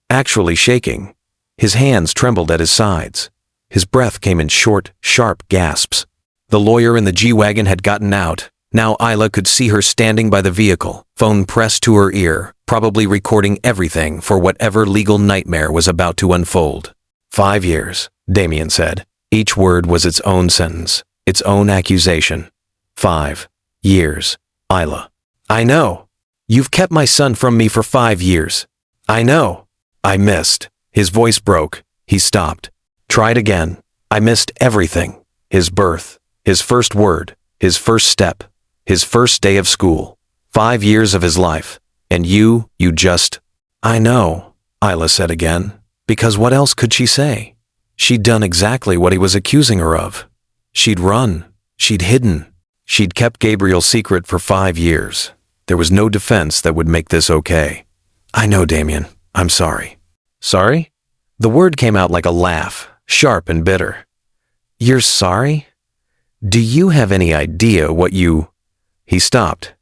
Actually shaking. His hands trembled at his sides. His breath came in short, sharp gasps. The lawyer in the G-Wagon had gotten out. Now Isla could see her standing by the vehicle, phone pressed to her ear, probably recording everything for whatever legal nightmare was about to unfold. 5 years, Damien said. Each word was its own sentence, its own accusation. 5 years, Isla. "I know. You've kept my son from me for 5 years." I know. I missed. His voice broke. He stopped. Tried again. I missed everything. His birth, his first word, his first step, his first day of school, 5 years of his life. And you just... I know, Isla said again, because what else could she say? She'd done exactly what he was accusing her of. She'd run. She'd hidden. She'd kept Gabriel's secret for 5 years. There was no defense that would make this okay. I know, Damien. I'm sorry. Sorry? The word came out like a laugh, sharp and bitter. You're sorry? Do you have any idea what you... He stopped,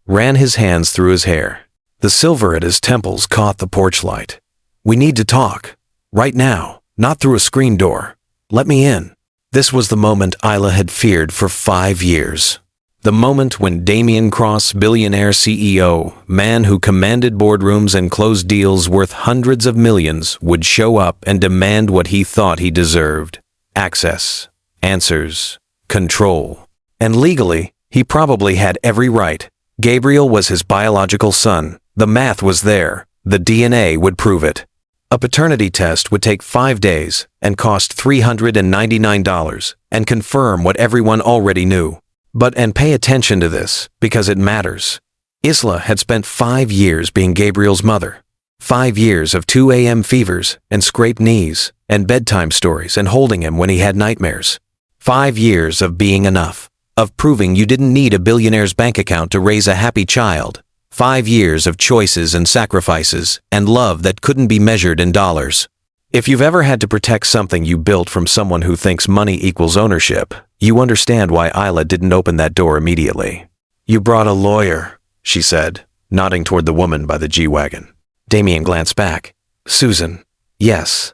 ran his hands through his hair. The silver at his temples caught the porch light. We need to talk. Right now, not through a screen door. Let me in. This was the moment Isla had feared for 5 years. The moment when Damien Cross, billionaire CEO, man who commanded boardrooms and closed deals worth hundreds of millions, would show up and demand what he thought he deserved. Access, answers, control. And legally, he probably had every right. Gabriel was his biological son. The math was there. The DNA would prove it. A paternity test would take 5 days and cost $399 and confirm what everyone already knew. And pay attention to this, because it matters. Isla had spent 5 years being Gabriel's mother. 5 years of 2 a.m. fevers and scraped knees and bedtime stories and holding him when he had nightmares. 5 years of being enough, of proving you didn't need a billionaire's bank account to raise a happy child. 5 years of choices and sacrifices and love that couldn't be measured in dollars. If you've ever had to protect something you built from someone who thinks money equals ownership, you understand why Isla didn't open that door immediately. You brought a lawyer, she said, nodding toward the woman by the G-Wagon. Damien glanced back. Susan. Yes,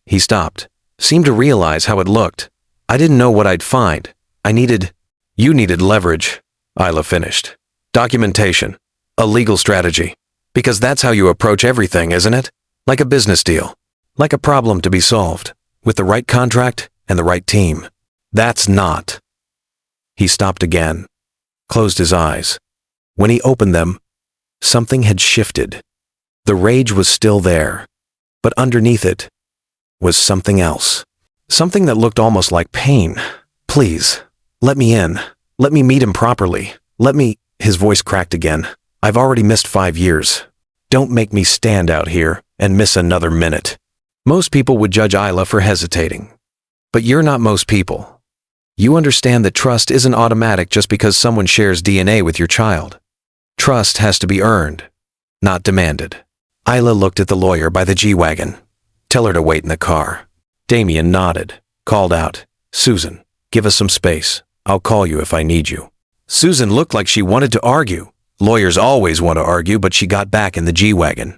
He stopped, seemed to realize how it looked. I didn't know what I'd find. You needed leverage, Isla finished. Documentation. A legal strategy. Because that's how you approach everything, isn't it? Like a business deal. Like a problem to be solved. With the right contract and the right team. That's not. He stopped again. Closed his eyes. When he opened them, something had shifted. The rage was still there. But underneath it was something else. Something that looked almost like pain. Please, let me in. Let me meet him properly. His voice cracked again. I've already missed 5 years. Don't make me stand out here and miss another minute. Most people would judge Isla for hesitating. But you're not most people. You understand that trust isn't automatic just because someone shares DNA with your child. Trust has to be earned, not demanded. Isla looked at the lawyer by the G-Wagon. Tell her to wait in the car. Damien nodded, called out, Susan, give us some space. I'll call you if I need you. Susan looked like she wanted to argue. Lawyers always want to argue, but she got back in the G-Wagon.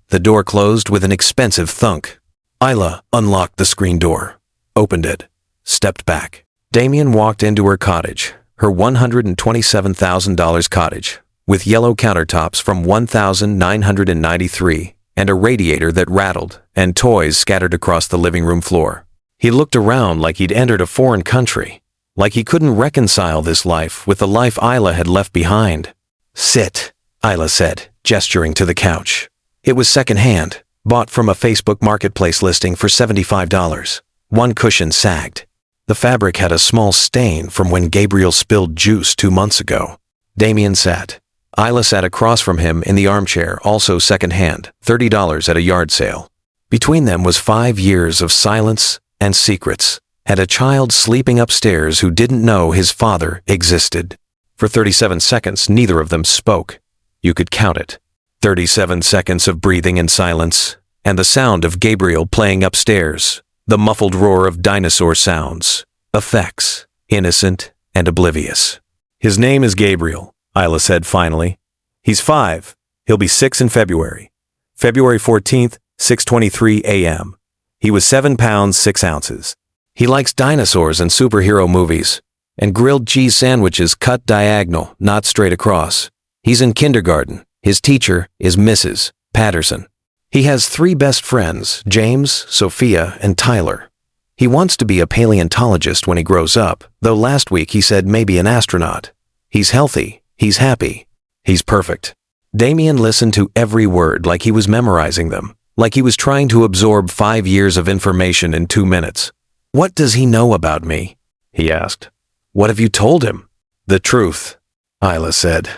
The door closed with an expensive thunk. Isla unlocked the screen door, opened it, stepped back. Damien walked into her cottage, her $127,000 cottage, with yellow countertops from 1993 and a radiator that rattled and toys scattered across the living room floor. He looked around like he'd entered a foreign country, like he couldn't reconcile this life with the life Isla had left behind. Sit, Isla said, gesturing to the couch. It was secondhand, bought from a Facebook marketplace listing for $75. One cushion sagged. The fabric had a small stain from when Gabriel spilled juice 2 months ago. Damien sat. Isla sat across from him in the armchair, also secondhand, $30 at a yard sale. Between them was 5 years of silence and secrets, and a child sleeping upstairs who didn't know his father existed. For 37 seconds, neither of them spoke. You could count it. 37 seconds of breathing in silence, and the sound of Gabriel playing upstairs, the muffled roar of dinosaur sounds, effects, innocent and oblivious. His name is Gabriel, Isla said finally. He's 5. He'll be 6 in February. February 14th, 6:23 a.m. He was 7 pounds 6 ounces. He likes dinosaurs and superhero movies, and grilled cheese sandwiches cut diagonal, not straight across. He's in kindergarten. His teacher is Mrs. Patterson. He has 3 best friends, James, Sophia, and Tyler. He wants to be a paleontologist when he grows up, though last week he said maybe an astronaut. He's healthy. He's happy. He's perfect. Damien listened to every word like he was memorizing them, like he was trying to absorb 5 years of information in 2 minutes. "What does he know about me?" he asked. "What have you told him?" "The truth," Isla said.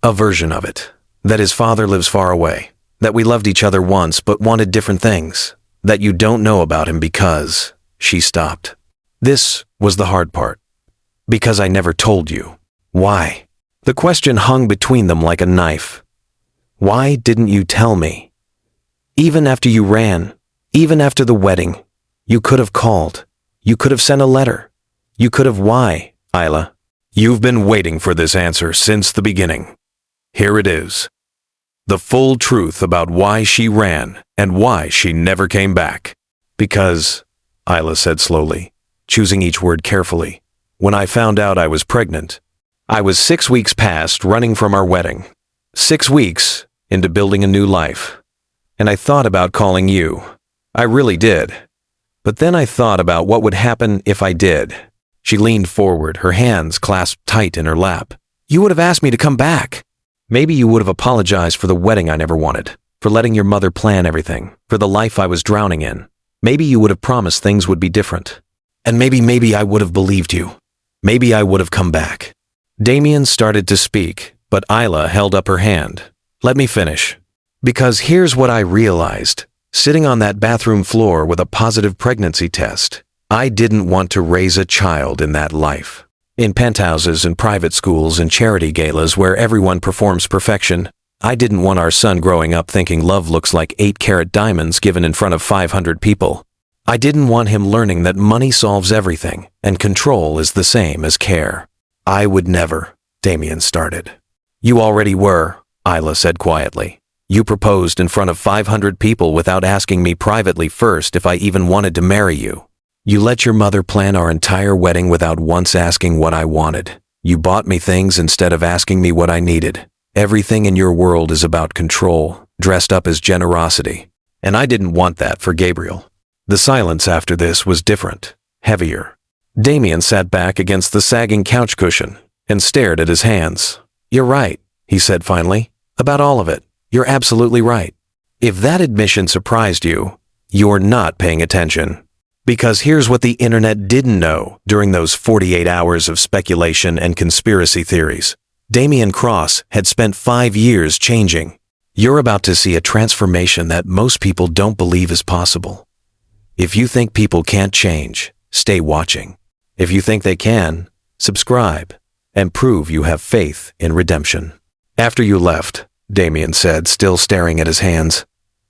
"A version of it. That his father lives far away. That we loved each other once but wanted different things. That you don't know about him because—" She stopped. This was the hard part. "Because I never told you." "Why?" The question hung between them like a knife. "Why didn't you tell me? Even after you ran, even after the wedding, you could have called. You could have sent a letter. You could have—" "Why, Isla?" "You've been waiting for this answer since the beginning. Here it is. The full truth about why she ran and why she never came back." "Because," Isla said slowly, choosing each word carefully, "when I found out I was pregnant, I was 6 weeks past running from our wedding. 6 weeks into building a new life. And I thought about calling you. I really did. But then I thought about what would happen if I did." She leaned forward, her hands clasped tight in her lap. "You would have asked me to come back. Maybe you would have apologized for the wedding I never wanted, for letting your mother plan everything, for the life I was drowning in. Maybe you would have promised things would be different. And maybe I would have believed you. Maybe I would have come back." Damien started to speak, but Isla held up her hand. "Let me finish. Because here's what I realized. Sitting on that bathroom floor with a positive pregnancy test, I didn't want to raise a child in that life. In penthouses and private schools and charity galas where everyone performs perfection, I didn't want our son growing up thinking love looks like 8-carat diamonds given in front of 500 people. I didn't want him learning that money solves everything and control is the same as care." "I would never," Damien started. "You already were," Isla said quietly. "You proposed in front of 500 people without asking me privately first if I even wanted to marry you. You let your mother plan our entire wedding without once asking what I wanted. You bought me things instead of asking me what I needed. Everything in your world is about control, dressed up as generosity. And I didn't want that for Gabriel." The silence after this was different, heavier. Damien sat back against the sagging couch cushion and stared at his hands. "You're right," he said finally. "About all of it. You're absolutely right. If that admission surprised you, you're not paying attention. Because here's what the internet didn't know during those 48 hours of speculation and conspiracy theories. Damien Cross had spent 5 years changing. You're about to see a transformation that most people don't believe is possible. If you think people can't change, stay watching. If you think they can, subscribe and prove you have faith in redemption." "After you left," Damien said, still staring at his hands,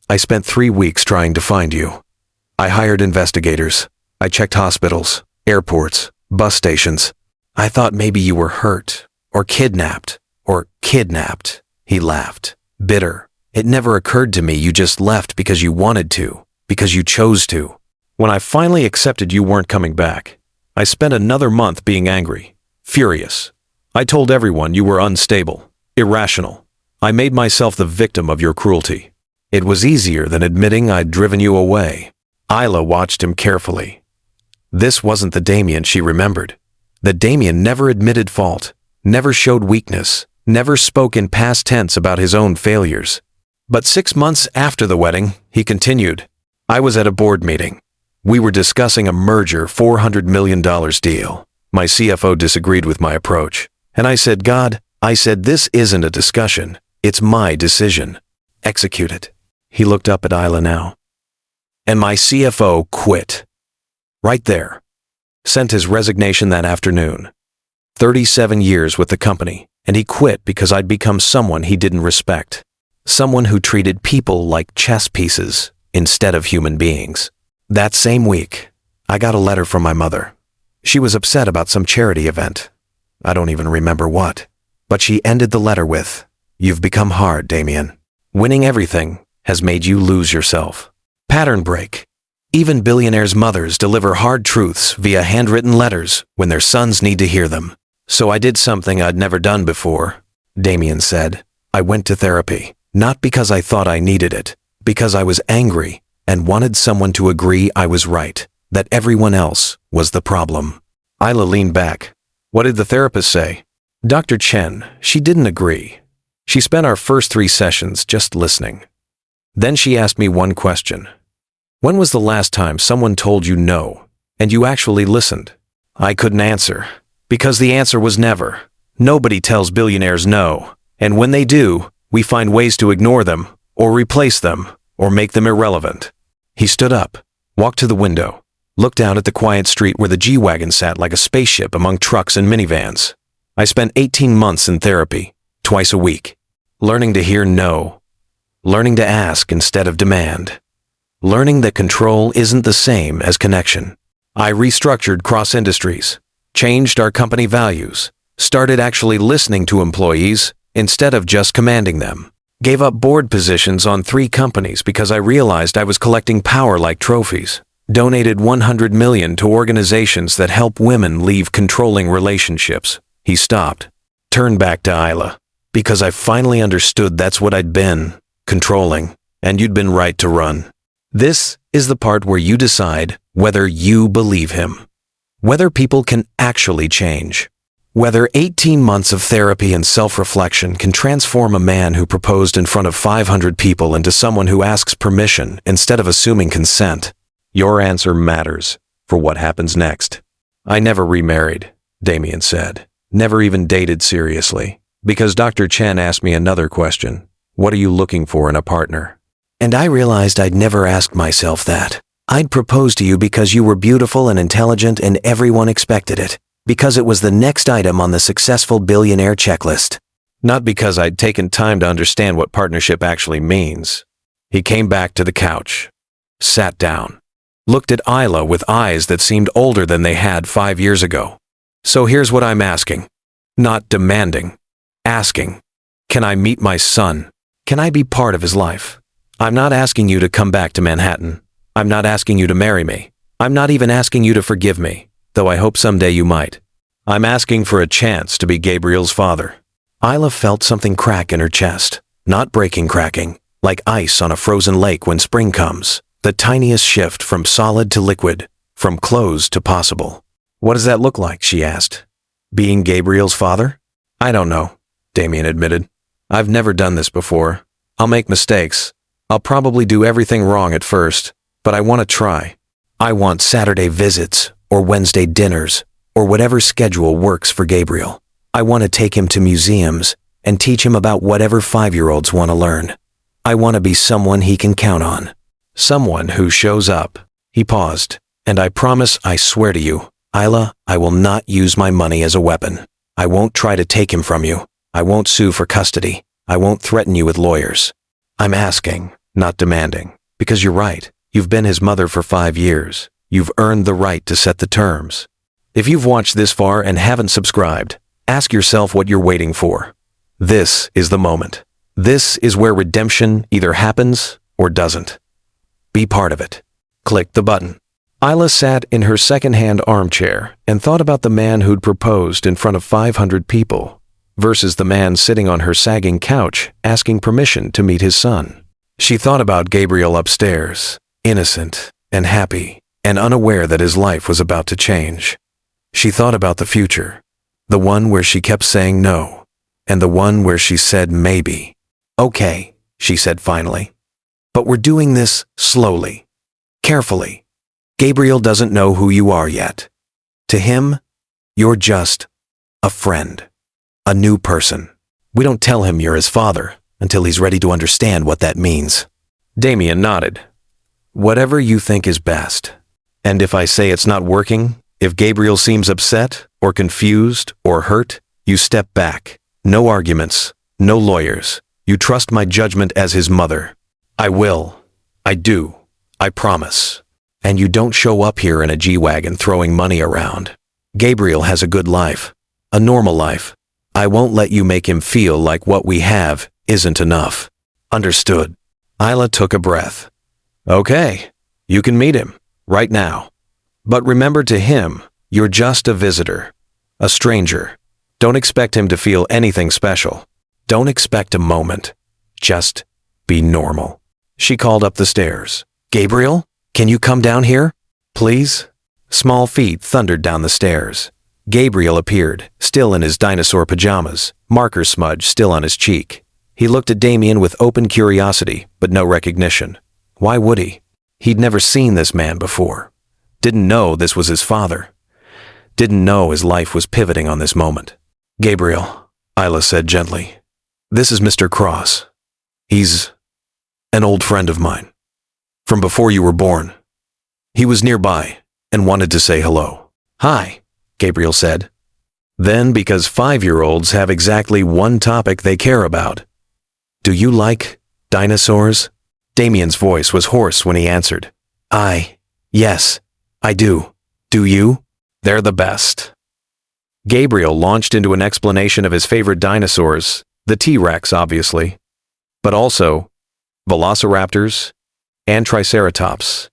"I spent 3 weeks trying to find you. I hired investigators. I checked hospitals, airports, bus stations. I thought maybe you were hurt, or kidnapped. He laughed, bitter. "It never occurred to me you just left because you wanted to, because you chose to. When I finally accepted you weren't coming back, I spent another month being angry, furious. I told everyone you were unstable, irrational. I made myself the victim of your cruelty. It was easier than admitting I'd driven you away." Isla watched him carefully. This wasn't the Damien she remembered. The Damien never admitted fault, never showed weakness, never spoke in past tense about his own failures. But 6 months after the wedding, he continued. "I was at a board meeting. We were discussing a merger $400 million deal. My CFO disagreed with my approach. And I said, God, this isn't a discussion. It's my decision. Execute it." He looked up at Isla now. "And my CFO quit. Right there. Sent his resignation that afternoon. 37 years with the company, and he quit because I'd become someone he didn't respect. Someone who treated people like chess pieces instead of human beings. That same week, I got a letter from my mother. She was upset about some charity event. I don't even remember what. But she ended the letter with, 'You've become hard, Damien. Winning everything has made you lose yourself.' Pattern break. Even billionaires' mothers deliver hard truths via handwritten letters when their sons need to hear them. So I did something I'd never done before," Damien said. "I went to therapy, not because I thought I needed it, because I was angry and wanted someone to agree I was right, that everyone else was the problem." Isla leaned back. "What did the therapist say?" "Dr. Chen, she didn't agree. She spent our first 3 sessions just listening. Then she asked me one question. When was the last time someone told you no, and you actually listened? I couldn't answer, because the answer was never. Nobody tells billionaires no, and when they do, we find ways to ignore them, or replace them, or make them irrelevant. He stood up, walked to the window, looked out at the quiet street where the G-Wagon sat like a spaceship among trucks and minivans. I spent 18 months in therapy, twice a week, learning to hear no, learning to ask instead of demand, learning that control isn't the same as connection. I restructured cross industries, changed our company values, started actually listening to employees instead of just commanding them, gave up board positions on 3 companies because I realized I was collecting power like trophies, donated $100 million to organizations that help women leave controlling relationships. He stopped, turned back to Isla, because I finally understood that's what I'd been, controlling, and you'd been right to run. This is the part where you decide whether you believe him, whether people can actually change, whether 18 months of therapy and self-reflection can transform a man who proposed in front of 500 people into someone who asks permission instead of assuming consent. Your answer matters for what happens next. I never remarried, Damien said, never even dated seriously, because Dr. Chen asked me another question. What are you looking for in a partner? And I realized I'd never asked myself that. I'd proposed to you because you were beautiful and intelligent and everyone expected it, because it was the next item on the successful billionaire checklist. Not because I'd taken time to understand what partnership actually means. He came back to the couch, sat down, looked at Isla with eyes that seemed older than they had 5 years ago. So here's what I'm asking. Not demanding. Asking. Can I meet my son? Can I be part of his life? I'm not asking you to come back to Manhattan. I'm not asking you to marry me. I'm not even asking you to forgive me, though I hope someday you might. I'm asking for a chance to be Gabriel's father. Isla felt something crack in her chest, not breaking cracking, like ice on a frozen lake when spring comes. The tiniest shift from solid to liquid, from closed to possible. What does that look like, she asked. Being Gabriel's father? I don't know, Damien admitted. I've never done this before. I'll make mistakes. I'll probably do everything wrong at first, but I want to try. I want Saturday visits, or Wednesday dinners, or whatever schedule works for Gabriel. I want to take him to museums and teach him about whatever 5-year-olds want to learn. I want to be someone he can count on. Someone who shows up. He paused, and I swear to you, Isla, I will not use my money as a weapon. I won't try to take him from you. I won't sue for custody. I won't threaten you with lawyers. I'm asking, not demanding, because you're right. You've been his mother for 5 years. You've earned the right to set the terms. If you've watched this far and haven't subscribed, ask yourself what you're waiting for. This is the moment. This is where redemption either happens or doesn't. Be part of it. Click the button. Isla sat in her second-hand armchair and thought about the man who'd proposed in front of 500 people versus the man sitting on her sagging couch asking permission to meet his son. She thought about Gabriel upstairs, innocent and happy and unaware that his life was about to change. She thought about the future, the one where she kept saying no, and the one where she said maybe. Okay, she said finally. But we're doing this slowly, carefully. Gabriel doesn't know who you are yet. To him, you're just a friend, a new person. We don't tell him you're his father until he's ready to understand what that means. Damien nodded. Whatever you think is best. And if I say it's not working, if Gabriel seems upset or confused or hurt, you step back. No arguments, no lawyers. You trust my judgment as his mother. I will. I do. I promise. And you don't show up here in a G-Wagon throwing money around. Gabriel has a good life, a normal life. I won't let you make him feel like what we have isn't enough. Understood. Isla took a breath. Okay, you can meet him, right now. But remember, to him, you're just a visitor, a stranger. Don't expect him to feel anything special. Don't expect a moment. Just be normal. She called up the stairs. Gabriel, can you come down here? Please? Small feet thundered down the stairs. Gabriel appeared, still in his dinosaur pajamas, marker smudge still on his cheek. He looked at Damien with open curiosity, but no recognition. Why would he? He'd never seen this man before. Didn't know this was his father. Didn't know his life was pivoting on this moment. "Gabriel," Isla said gently. "This is Mr. Cross. He's an old friend of mine. From before you were born. He was nearby and wanted to say hello." "Hi," Gabriel said. Then, because 5-year-olds have exactly one topic they care about. "Do you like dinosaurs?" Damien's voice was hoarse when he answered. Yes, I do. Do you?" "They're the best." Gabriel launched into an explanation of his favorite dinosaurs, the T-Rex obviously, but also velociraptors and triceratops,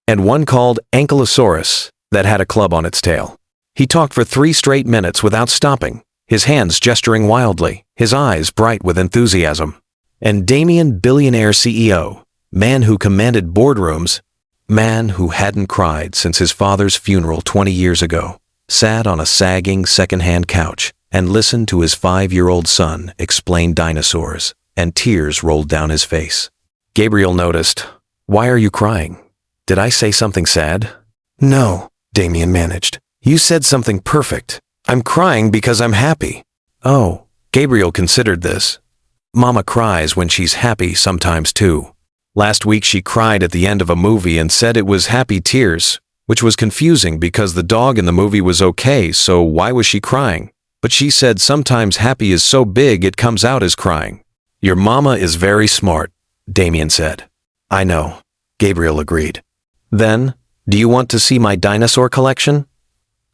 and one called Ankylosaurus that had a club on its tail. He talked for 3 straight minutes without stopping, his hands gesturing wildly, his eyes bright with enthusiasm. And Damien, billionaire CEO, man who commanded boardrooms, man who hadn't cried since his father's funeral 20 years ago, sat on a sagging second-hand couch and listened to his 5-year-old son explain dinosaurs, and tears rolled down his face. Gabriel noticed. "Why are you crying? Did I say something sad?" "No," Damien managed. "You said something perfect. I'm crying because I'm happy." "Oh," Gabriel considered this. "Mama cries when she's happy sometimes too. Last week she cried at the end of a movie and said it was happy tears, which was confusing because the dog in the movie was okay, so why was she crying? But she said sometimes happy is so big it comes out as crying." "Your mama is very smart," Damien said. "I know," Gabriel agreed. "Then, do you want to see my dinosaur collection?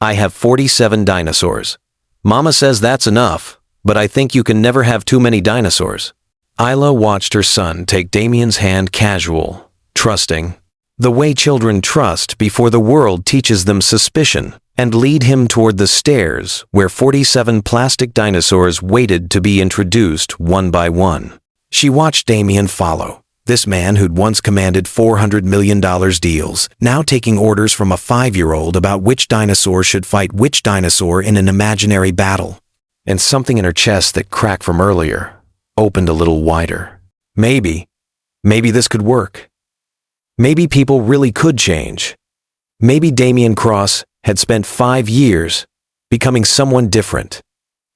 I have 47 dinosaurs. Mama says that's enough, but I think you can never have too many dinosaurs." Isla watched her son take Damien's hand casual, trusting, the way children trust before the world teaches them suspicion, and lead him toward the stairs where 47 plastic dinosaurs waited to be introduced one by one. She watched Damien follow. This man who'd once commanded $400 million deals, now taking orders from a 5-year-old about which dinosaur should fight which dinosaur in an imaginary battle. And something in her chest that cracked from earlier opened a little wider. Maybe this could work. Maybe people really could change. Maybe Damien Cross had spent 5 years becoming someone different,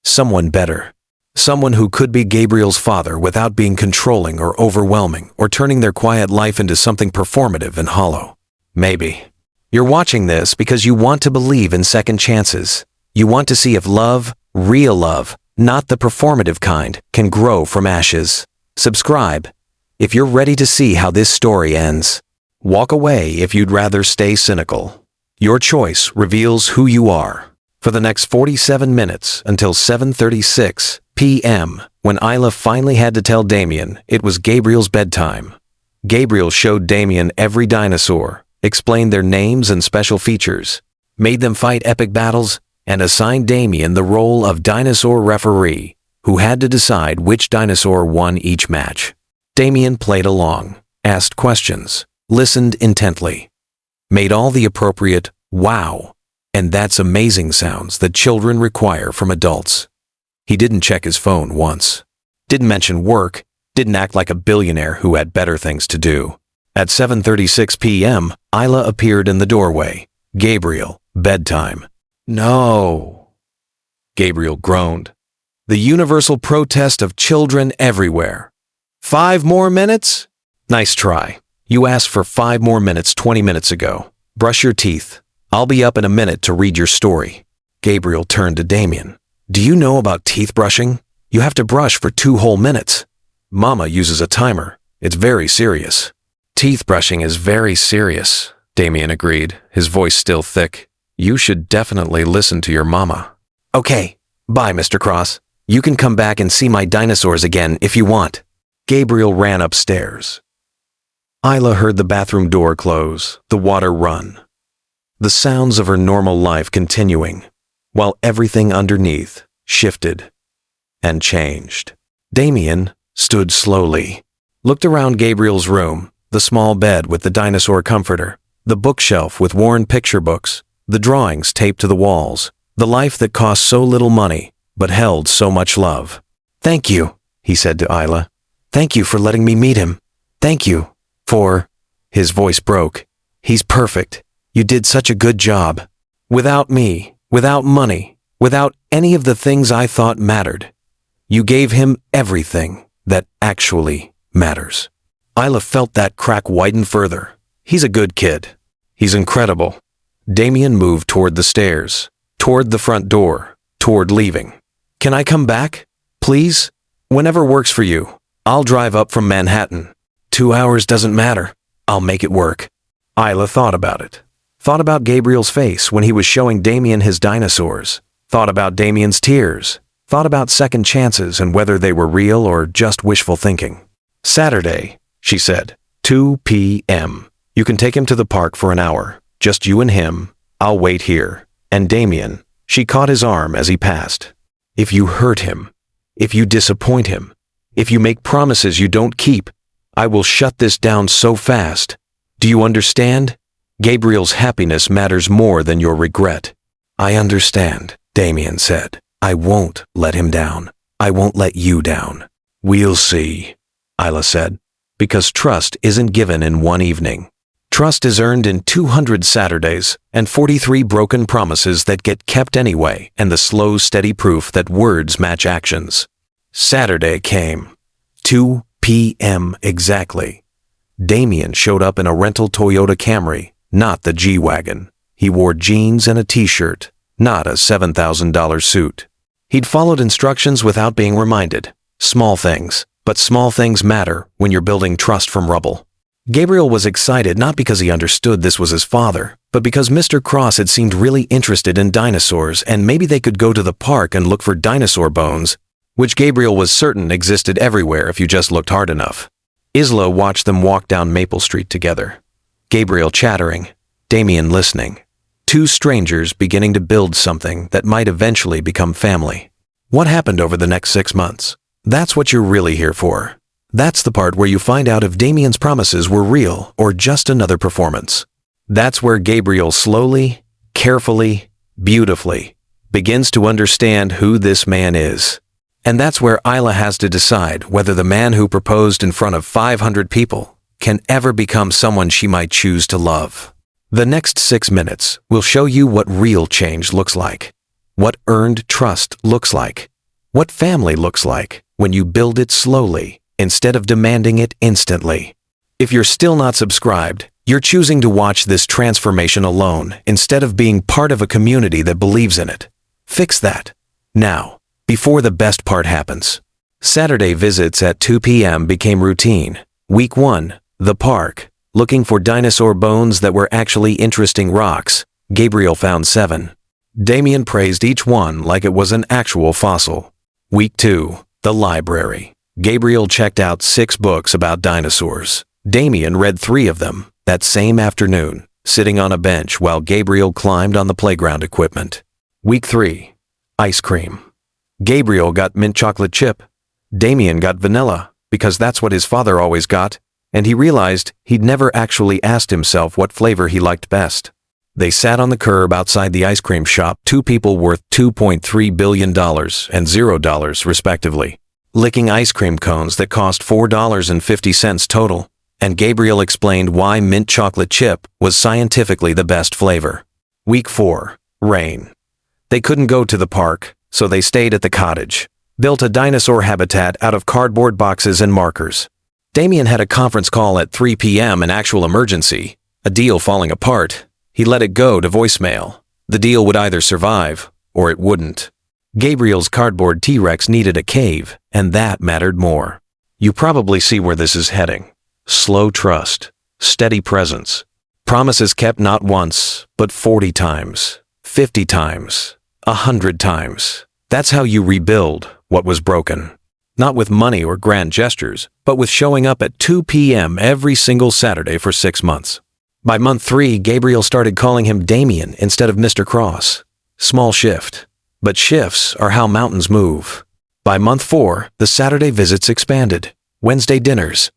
someone better. Someone who could be Gabriel's father without being controlling or overwhelming or turning their quiet life into something performative and hollow. Maybe. You're watching this because you want to believe in second chances. You want to see if love, real love, not the performative kind, can grow from ashes. Subscribe if you're ready to see how this story ends. Walk away if you'd rather stay cynical. Your choice reveals who you are. For the next 47 minutes until 7:36 p.m., when Isla finally had to tell Damien it was Gabriel's bedtime. Gabriel showed Damien every dinosaur, explained their names and special features, made them fight epic battles, and assigned Damien the role of dinosaur referee, who had to decide which dinosaur won each match. Damien played along, asked questions, listened intently, made all the appropriate "wow" and "that's amazing" sounds that children require from adults. He didn't check his phone once, didn't mention work, didn't act like a billionaire who had better things to do. At 7:36 p.m., Isla appeared in the doorway. "Gabriel, bedtime." "No," Gabriel groaned. The universal protest of children everywhere. 5 more minutes? Nice try. You asked for 5 more minutes 20 minutes ago. Brush your teeth. I'll be up in a minute to read your story. Gabriel turned to Damien. "Do you know about teeth brushing? You have to brush for 2 whole minutes. Mama uses a timer. It's very serious." "Teeth brushing is very serious," Damien agreed, his voice still thick. "You should definitely listen to your mama." "Okay, bye, Mr. Cross. You can come back and see my dinosaurs again if you want." Gabriel ran upstairs. Isla heard the bathroom door close, the water run. The sounds of her normal life continuing, while everything underneath shifted and changed. Damien stood slowly, looked around Gabriel's room, the small bed with the dinosaur comforter, the bookshelf with worn picture books, the drawings taped to the walls, the life that cost so little money but held so much love. "Thank you," he said to Isla. "Thank you for letting me meet him. Thank you for—" His voice broke. "He's perfect. You did such a good job. Without me, without money, without any of the things I thought mattered. You gave him everything that actually matters." Isla felt that crack widen further. He's a good kid. He's incredible. Damien moved toward the stairs, toward the front door, toward leaving. "Can I come back? Please? Whenever works for you. I'll drive up from Manhattan. 2 hours doesn't matter. I'll make it work." Isla thought about it. Thought about Gabriel's face when he was showing Damien his dinosaurs. Thought about Damien's tears. Thought about second chances and whether they were real or just wishful thinking. "Saturday," she said. 2 p.m. You can take him to the park for an hour. Just you and him. I'll wait here. And Damien," she caught his arm as he passed. "If you hurt him, if you disappoint him, if you make promises you don't keep, I will shut this down so fast. Do you understand? Gabriel's happiness matters more than your regret." "I understand," Damien said. "I won't let him down. I won't let you down." "We'll see," Isla said, "because trust isn't given in one evening. Trust is earned in 200 Saturdays and 43 broken promises that get kept anyway, and the slow, steady proof that words match actions." Saturday came. 2 p.m. exactly. Damien showed up in a rental Toyota Camry, not the G-Wagon. He wore jeans and a t-shirt, not a $7,000 suit. He'd followed instructions without being reminded. Small things, but small things matter when you're building trust from rubble. Gabriel was excited not because he understood this was his father, but because Mr. Cross had seemed really interested in dinosaurs and maybe they could go to the park and look for dinosaur bones, which Gabriel was certain existed everywhere if you just looked hard enough. Isla watched them walk down Maple Street together. Gabriel chattering, Damien listening. Two strangers beginning to build something that might eventually become family. What happened over the next 6 months? That's what you're really here for. That's the part where you find out if Damien's promises were real or just another performance. That's where Gabriel slowly, carefully, beautifully begins to understand who this man is. And that's where Isla has to decide whether the man who proposed in front of 500 people can ever become someone she might choose to love. The next 6 minutes will show you what real change looks like, what earned trust looks like, what family looks like when you build it slowly instead of demanding it instantly. If you're still not subscribed, you're choosing to watch this transformation alone instead of being part of a community that believes in it. Fix that now, before the best part happens. Saturday visits at 2 p.m. became routine. Week 1, the park. Looking for dinosaur bones that were actually interesting rocks. Gabriel found 7. Damien praised each one like it was an actual fossil. Week 2, the library. Gabriel checked out 6 books about dinosaurs. Damien read 3 of them that same afternoon, sitting on a bench while Gabriel climbed on the playground equipment. Week 3, ice cream. Gabriel got mint chocolate chip. Damien got vanilla, because that's what his father always got, and he realized he'd never actually asked himself what flavor he liked best. They sat on the curb outside the ice cream shop, 2 people worth $2.3 billion and $0 respectively, licking ice cream cones that cost $4.50 total, and Gabriel explained why mint chocolate chip was scientifically the best flavor. Week 4, rain. They couldn't go to the park, so they stayed at the cottage, built a dinosaur habitat out of cardboard boxes and markers. Damien had a conference call at 3 p.m., an actual emergency, a deal falling apart. He let it go to voicemail. The deal would either survive, or it wouldn't. Gabriel's cardboard T-Rex needed a cave, and that mattered more. You probably see where this is heading. Slow trust, steady presence. Promises kept not once, but 40 times, 50 times, 100 times. That's how you rebuild what was broken. Not with money or grand gestures, but with showing up at 2 p.m. every single Saturday for 6 months. By month 3, Gabriel started calling him Damien instead of Mr. Cross. Small shift. But shifts are how mountains move. By month 4, the Saturday visits expanded. Wednesday dinners.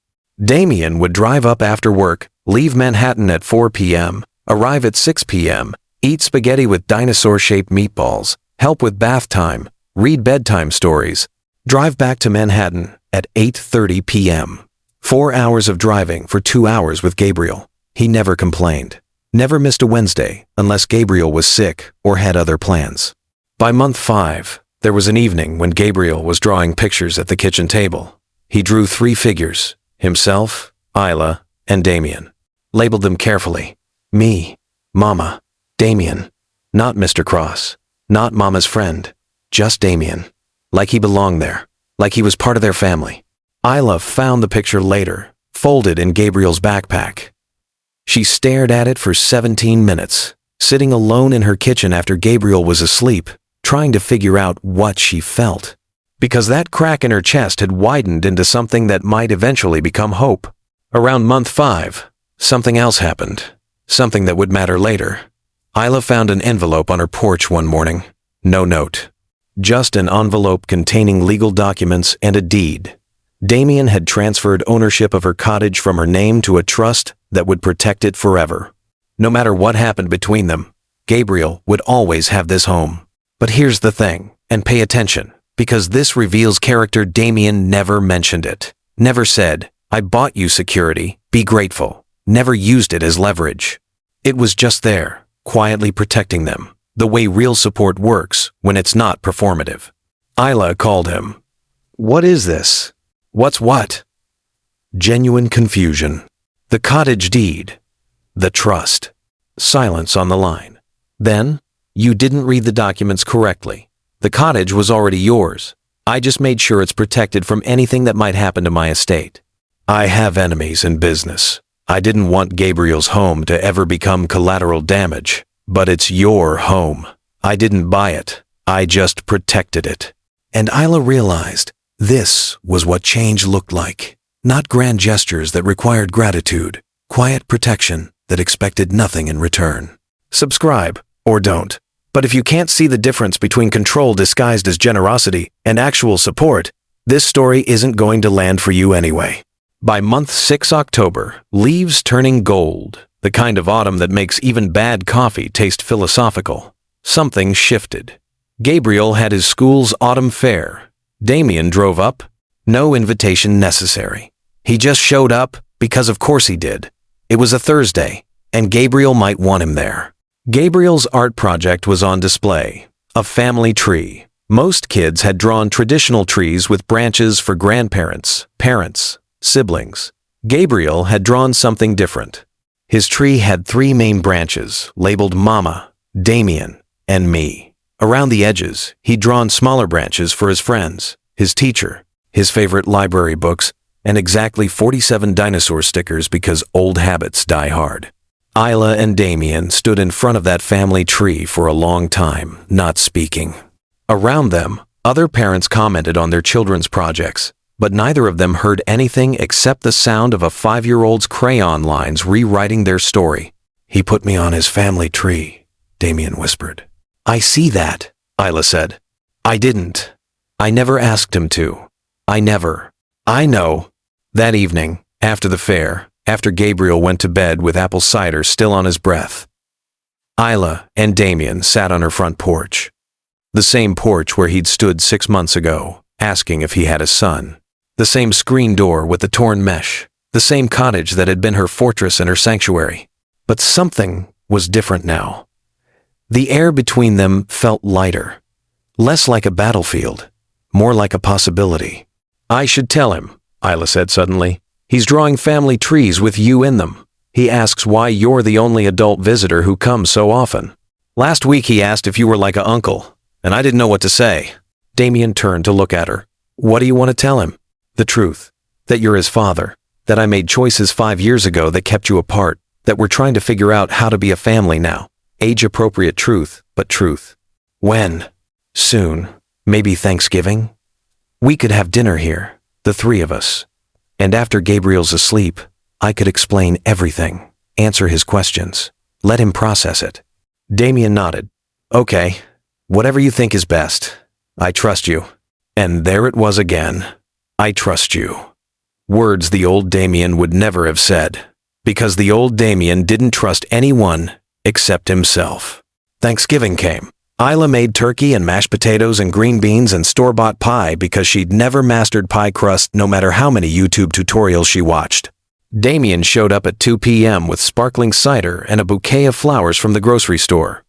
Damien would drive up after work, leave Manhattan at 4 p.m., arrive at 6 p.m., eat spaghetti with dinosaur-shaped meatballs, help with bath time, read bedtime stories, Drive back to Manhattan at 8:30 p.m. 4 hours of driving for 2 hours with Gabriel. He never complained. Never missed a Wednesday unless Gabriel was sick or had other plans. By month 5, there was an evening when Gabriel was drawing pictures at the kitchen table. He drew 3 figures, himself, Isla, and Damien. Labeled them carefully. Me, Mama, Damien. Not Mr. Cross. Not Mama's friend. Just Damien. Like he belonged there. Like he was part of their family. Isla found the picture later, folded in Gabriel's backpack. She stared at it for 17 minutes, sitting alone in her kitchen after Gabriel was asleep, trying to figure out what she felt. Because that crack in her chest had widened into something that might eventually become hope. Around month 5, something else happened. Something that would matter later. Isla found an envelope on her porch one morning. No note. Just an envelope containing legal documents and a deed. Damien had transferred ownership of her cottage from her name to a trust that would protect it forever. No matter what happened between them, Gabriel would always have this home. But here's the thing, and pay attention, because this reveals character Damien never mentioned it. Never said, "I bought you security, be grateful." Never used it as leverage. It was just there, quietly protecting them, the way real support works when it's not performative. Isla called him. "What is this? What's what?" Genuine confusion. The cottage deed. The trust. Silence on the line. Then, "You didn't read the documents correctly. The cottage was already yours. I just made sure it's protected from anything that might happen to my estate. I have enemies in business. I didn't want Gabriel's home to ever become collateral damage, but it's your home. I didn't buy it. I just protected it." And Isla realized this was what change looked like. Not grand gestures that required gratitude, quiet protection that expected nothing in return. Subscribe, or don't. But if you can't see the difference between control disguised as generosity and actual support, this story isn't going to land for you anyway. By month 6 October, leaves turning gold, the kind of autumn that makes even bad coffee taste philosophical. Something shifted. Gabriel had his school's autumn fair. Damien drove up. No invitation necessary. He just showed up because of course he did. It was a Thursday, and Gabriel might want him there. Gabriel's art project was on display. A family tree. Most kids had drawn traditional trees with branches for grandparents, parents, siblings. Gabriel had drawn something different. His tree had 3 main branches, labeled Mama, Damien, and me. Around the edges, he'd drawn smaller branches for his friends, his teacher, his favorite library books, and exactly 47 dinosaur stickers because old habits die hard. Isla and Damien stood in front of that family tree for a long time, not speaking. Around them, other parents commented on their children's projects, but neither of them heard anything except the sound of a 5-year-old's crayon lines rewriting their story. "He put me on his family tree," Damien whispered. "I see that," Isla said. "I didn't. I never asked him to. I never. I know." That evening, after the fair, after Gabriel went to bed with apple cider still on his breath, Isla and Damien sat on her front porch. The same porch where he'd stood 6 months ago, asking if he had a son. The same screen door with the torn mesh. The same cottage that had been her fortress and her sanctuary. But something was different now. The air between them felt lighter. Less like a battlefield. More like a possibility. "I should tell him," Isla said suddenly. "He's drawing family trees with you in them. He asks why you're the only adult visitor who comes so often. Last week he asked if you were like an uncle, and I didn't know what to say." Damien turned to look at her. "What do you want to tell him?" "The truth. That you're his father. That I made choices 5 years ago that kept you apart. That we're trying to figure out how to be a family now. Age-appropriate truth, but truth." "When?" "Soon. Maybe Thanksgiving? We could have dinner here, the 3 of us. And after Gabriel's asleep, I could explain everything, answer his questions, let him process it." Damien nodded. "Okay, whatever you think is best. I trust you." And there it was again. "I trust you." Words the old Damien would never have said, because the old Damien didn't trust anyone except himself. Thanksgiving came. Isla made turkey and mashed potatoes and green beans and store-bought pie because she'd never mastered pie crust no matter how many YouTube tutorials she watched. Damien showed up at 2 p.m. with sparkling cider and a bouquet of flowers from the grocery store.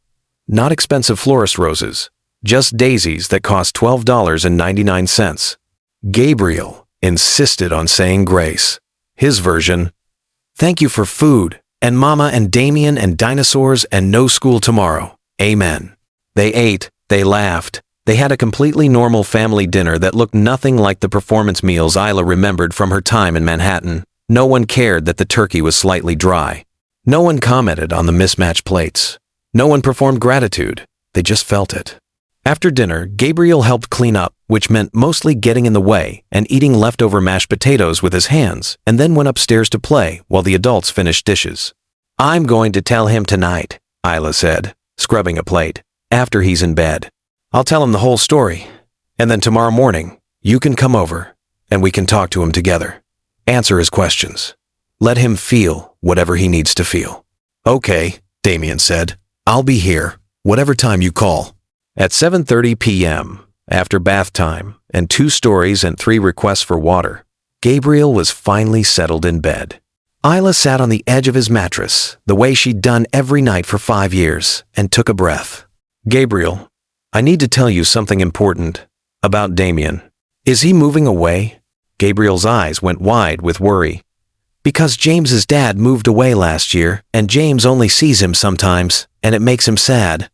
Not expensive florist roses, just daisies that cost $12.99. Gabriel insisted on saying grace. His version, "Thank you for food, and Mama and Damien and dinosaurs and no school tomorrow. Amen." They ate, they laughed, they had a completely normal family dinner that looked nothing like the performance meals Isla remembered from her time in Manhattan. No one cared that the turkey was slightly dry. No one commented on the mismatched plates. No one performed gratitude. They just felt it. After dinner, Gabriel helped clean up, which meant mostly getting in the way and eating leftover mashed potatoes with his hands, and then went upstairs to play while the adults finished dishes. "I'm going to tell him tonight," Isla said, scrubbing a plate, "after he's in bed. I'll tell him the whole story, and then tomorrow morning, you can come over, and we can talk to him together. Answer his questions. Let him feel whatever he needs to feel." "Okay," Damien said. "I'll be here, whatever time you call." At 7:30 p.m., after bath time and 2 stories and 3 requests for water, Gabriel was finally settled in bed. Isla sat on the edge of his mattress, the way she'd done every night for 5 years, and took a breath. "Gabriel, I need to tell you something important about Damien. Is he moving away?" Gabriel's eyes went wide with worry. "Because James's dad moved away last year, and James only sees him sometimes, and it makes him sad.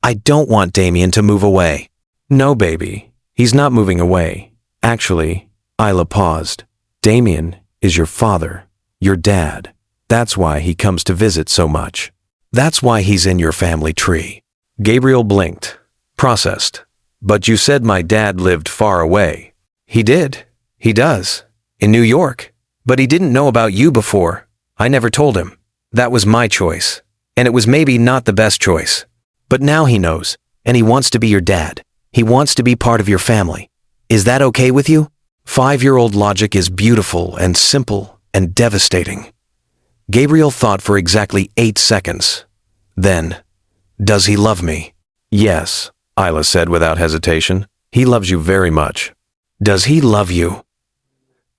I don't want Damien to move away." "No, baby, he's not moving away. Actually," Isla paused, "Damien is your father, your dad. That's why he comes to visit so much. That's why he's in your family tree." Gabriel blinked, processed. "But you said my dad lived far away." "He did. He does. In New York. But he didn't know about you before. I never told him. That was my choice. And it was maybe not the best choice. But now he knows, and he wants to be your dad. He wants to be part of your family. Is that okay with you?" 5-year-old logic is beautiful and simple and devastating. Gabriel thought for exactly 8 seconds. Then, "Does he love me?" "Yes," Isla said without hesitation. "He loves you very much." "Does he love you?"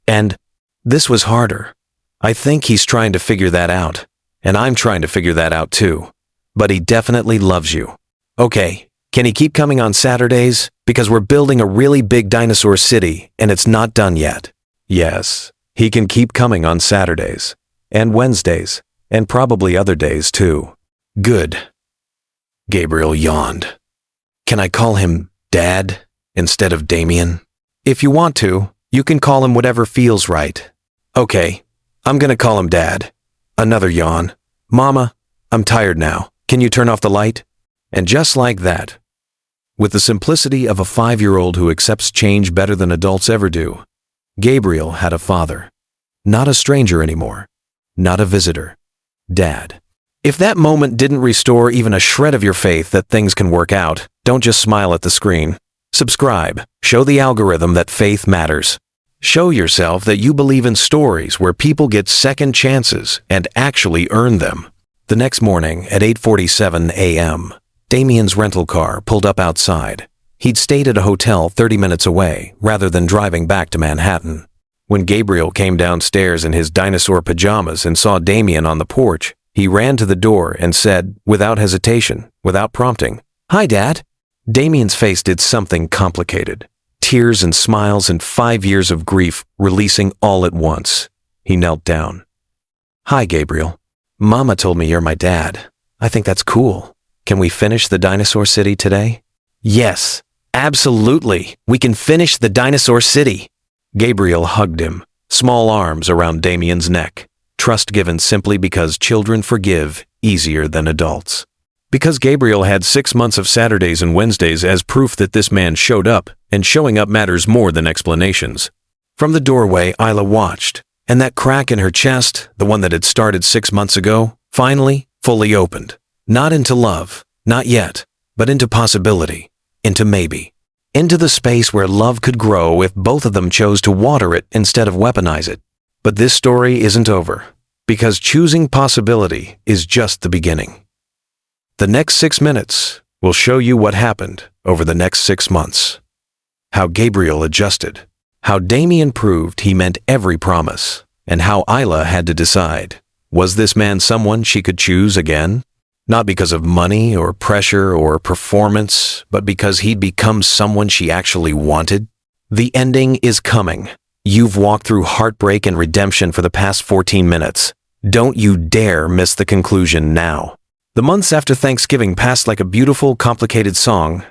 And this was harder. "I think he's trying to figure that out, and I'm trying to figure that out too. But he definitely loves you." "Okay, can he keep coming on Saturdays? Because we're building a really big dinosaur city, and it's not done yet." "Yes, he can keep coming on Saturdays, and Wednesdays, and probably other days too." "Good." Gabriel yawned. "Can I call him Dad instead of Damien?" "If you want to, you can call him whatever feels right." "Okay, I'm gonna call him Dad." Another yawn. "Mama, I'm tired now. Can you turn off the light?" And just like that, with the simplicity of a 5-year-old who accepts change better than adults ever do, Gabriel had a father. Not a stranger anymore. Not a visitor. Dad. If that moment didn't restore even a shred of your faith that things can work out, don't just smile at the screen. Subscribe. Show the algorithm that faith matters. Show yourself that you believe in stories where people get second chances and actually earn them. The next morning at 8:47 a.m., Damien's rental car pulled up outside. He'd stayed at a hotel 30 minutes away rather than driving back to Manhattan. When Gabriel came downstairs in his dinosaur pajamas and saw Damien on the porch, he ran to the door and said, without hesitation, without prompting, "Hi, Dad." Damien's face did something complicated. Tears and smiles and 5 years of grief releasing all at once. He knelt down. "Hi, Gabriel. Mama told me you're my dad. I think that's cool. Can we finish the dinosaur city today?" "Yes, absolutely. We can finish the dinosaur city." Gabriel hugged him, small arms around Damien's neck. Trust given simply because children forgive easier than adults. Because Gabriel had 6 months of Saturdays and Wednesdays as proof that this man showed up, and showing up matters more than explanations. From the doorway, Isla watched, and that crack in her chest, the one that had started 6 months ago, finally, fully opened. Not into love, not yet, but into possibility, into maybe. Into the space where love could grow if both of them chose to water it instead of weaponize it. But this story isn't over, because choosing possibility is just the beginning. The next 6 minutes We'll show you what happened over the next 6 months. How Gabriel adjusted. How Damien proved he meant every promise. And how Isla had to decide. Was this man someone she could choose again? Not because of money or pressure or performance, but because he'd become someone she actually wanted? The ending is coming. You've walked through heartbreak and redemption for the past 14 minutes. Don't you dare miss the conclusion now. The months after Thanksgiving passed like a beautiful, complicated song.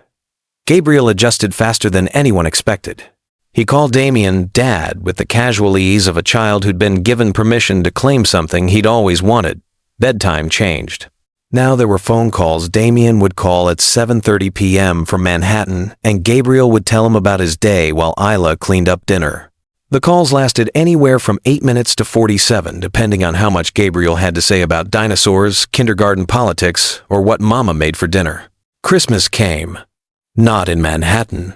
Gabriel adjusted faster than anyone expected. He called Damien Dad with the casual ease of a child who'd been given permission to claim something he'd always wanted. Bedtime changed. Now there were phone calls. Damien would call at 7:30 p.m. from Manhattan, and Gabriel would tell him about his day while Isla cleaned up dinner. The calls lasted anywhere from 8 minutes to 47, depending on how much Gabriel had to say about dinosaurs, kindergarten politics, or what Mama made for dinner. Christmas came. Not in Manhattan.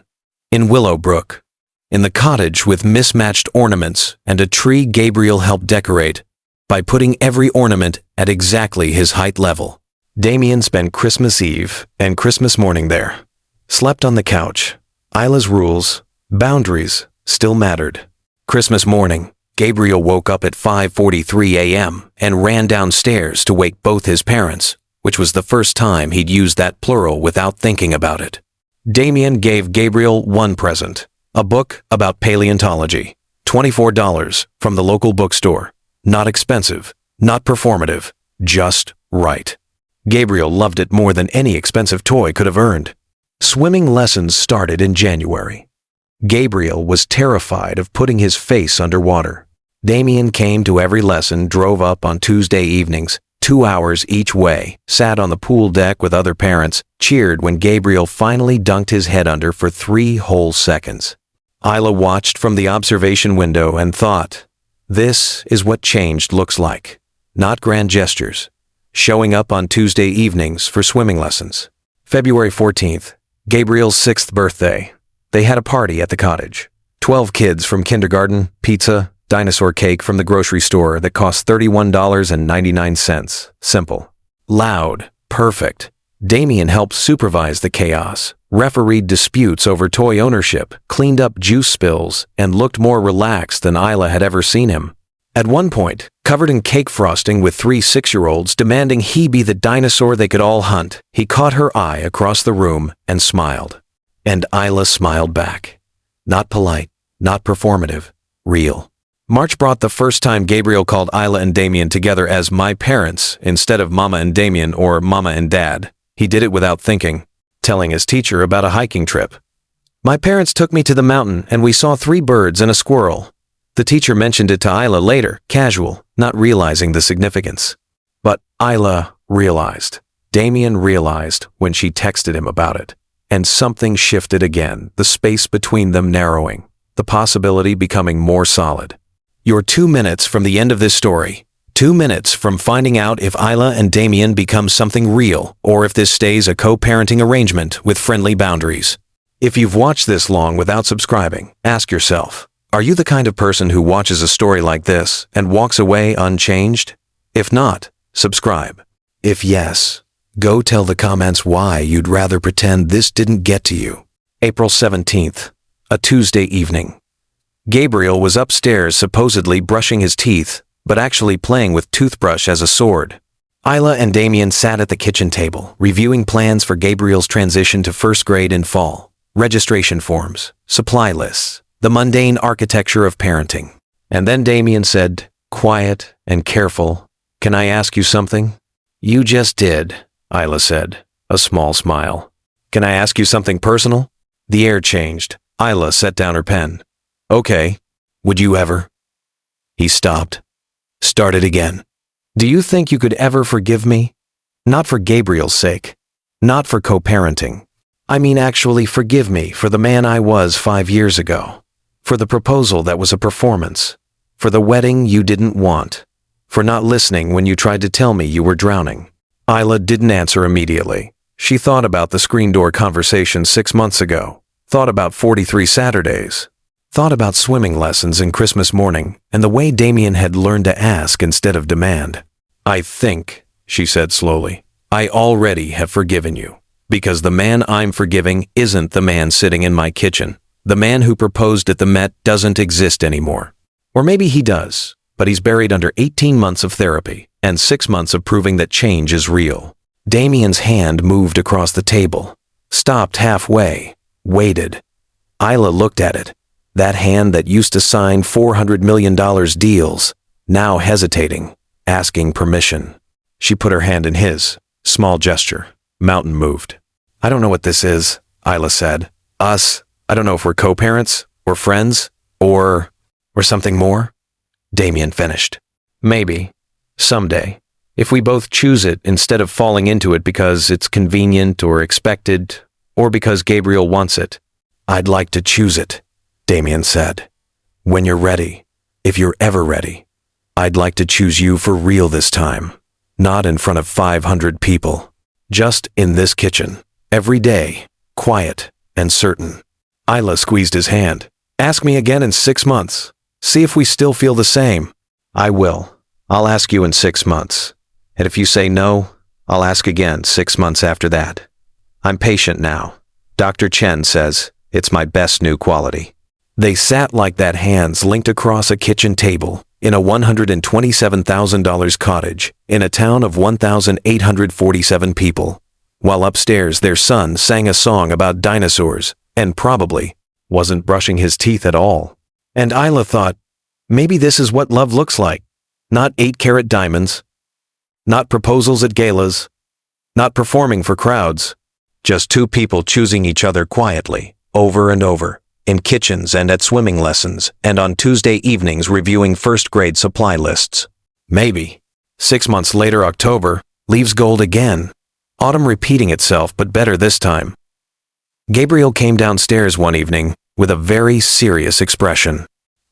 In Willowbrook. In the cottage with mismatched ornaments and a tree Gabriel helped decorate by putting every ornament at exactly his height level. Damien spent Christmas Eve and Christmas morning there. Slept on the couch. Isla's rules, boundaries, still mattered. Christmas morning, Gabriel woke up at 5:43 a.m. and ran downstairs to wake both his parents, which was the first time he'd used that plural without thinking about it. Damien gave Gabriel one present, a book about paleontology, $24 from the local bookstore. Not expensive, not performative, just right. Gabriel loved it more than any expensive toy could have earned. Swimming lessons started in January. Gabriel was terrified of putting his face underwater. Damien came to every lesson, drove up on Tuesday evenings, 2 hours each way, sat on the pool deck with other parents, cheered when Gabriel finally dunked his head under for 3 whole seconds. Isla watched from the observation window and thought, this is what changed looks like. Not grand gestures. Showing up on Tuesday evenings for swimming lessons. February 14th, Gabriel's 6th birthday. They had a party at the cottage. 12 kids from kindergarten, pizza, dinosaur cake from the grocery store that cost $31.99. Simple. Loud. Perfect. Damien helped supervise the chaos, refereed disputes over toy ownership, cleaned up juice spills, and looked more relaxed than Isla had ever seen him. At one point, covered in cake frosting with 3 6-year-olds demanding he be the dinosaur they could all hunt, he caught her eye across the room and smiled. And Isla smiled back. Not polite, not performative, real. March brought the first time Gabriel called Isla and Damien together as my parents instead of Mama and Damien or Mama and Dad. He did it without thinking, telling his teacher about a hiking trip. My parents took me to the mountain and we saw 3 birds and a squirrel. The teacher mentioned it to Isla later, casual, not realizing the significance. But Isla realized. Damien realized when she texted him about it. And something shifted again, the space between them narrowing, the possibility becoming more solid. You're 2 minutes from the end of this story. 2 minutes from finding out if Isla and Damien become something real or if this stays a co-parenting arrangement with friendly boundaries. If you've watched this long without subscribing, ask yourself, are you the kind of person who watches a story like this and walks away unchanged? If not, subscribe. If yes, go tell the comments why you'd rather pretend this didn't get to you. April 17th, a Tuesday evening. Gabriel was upstairs supposedly brushing his teeth, but actually playing with toothbrush as a sword. Isla and Damien sat at the kitchen table, reviewing plans for Gabriel's transition to first grade in fall. Registration forms, supply lists, the mundane architecture of parenting. And then Damien said, quiet and careful, "Can I ask you something?" "You just did," Isla said, a small smile. "Can I ask you something personal?" The air changed. Isla set down her pen. "Okay. Would you ever?" He stopped. Started again. "Do you think you could ever forgive me? Not for Gabriel's sake. Not for co-parenting. I mean actually forgive me for the man I was 5 years ago. For the proposal that was a performance. For the wedding you didn't want. For not listening when you tried to tell me you were drowning." Isla didn't answer immediately. She thought about the screen door conversation 6 months ago. Thought about 43 Saturdays. Thought about swimming lessons and Christmas morning and the way Damien had learned to ask instead of demand. "I think," she said slowly, "I already have forgiven you. Because the man I'm forgiving isn't the man sitting in my kitchen. The man who proposed at the Met doesn't exist anymore. Or maybe he does, but he's buried under 18 months of therapy and 6 months of proving that change is real. Damien's hand moved across the table, stopped halfway, waited. Isla looked at it. That hand that used to sign $400 million deals, now hesitating, asking permission. She put her hand in his. Small gesture. Mountain moved. I don't know what this is, Isla said. Us? I don't know if we're co-parents, or friends, or something more. Damien finished. Maybe. Someday. If we both choose it instead of falling into it because it's convenient or expected, or because Gabriel wants it. I'd like to choose it, Damien said. When you're ready, if you're ever ready, I'd like to choose you for real this time. Not in front of 500 people. Just in this kitchen. Every day. Quiet and certain. Isla squeezed his hand. Ask me again in 6 months. See if we still feel the same. I will. I'll ask you in 6 months. And if you say no, I'll ask again 6 months after that. I'm patient now. Dr. Chen says it's my best new quality. They sat like that, hands linked across a kitchen table in a $127,000 cottage in a town of 1,847 people, while upstairs their son sang a song about dinosaurs and probably wasn't brushing his teeth at all. And Isla thought, maybe this is what love looks like. Not 8-carat diamonds, not proposals at galas, not performing for crowds, just two people choosing each other quietly, over and over, in kitchens and at swimming lessons, and on Tuesday evenings reviewing first-grade supply lists. Maybe. 6 months later, October, leaves gold again. Autumn repeating itself, but better this time. Gabriel came downstairs one evening with a very serious expression.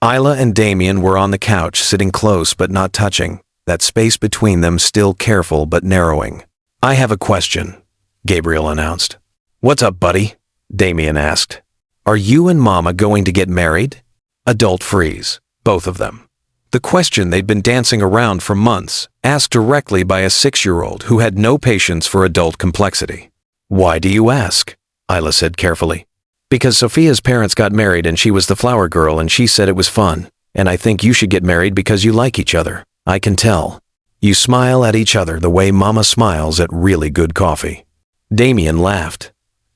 Isla and Damien were on the couch, sitting close but not touching, that space between them still careful but narrowing. I have a question, Gabriel announced. What's up, buddy? Damien asked. Are you and Mama going to get married? Adult freeze, both of them. The question they'd been dancing around for months, asked directly by a 6-year-old who had no patience for adult complexity. Why do you ask? Isla said carefully. Because Sophia's parents got married and she was the flower girl and she said it was fun, and I think you should get married because you like each other. I can tell. You smile at each other the way Mama smiles at really good coffee. Damien laughed.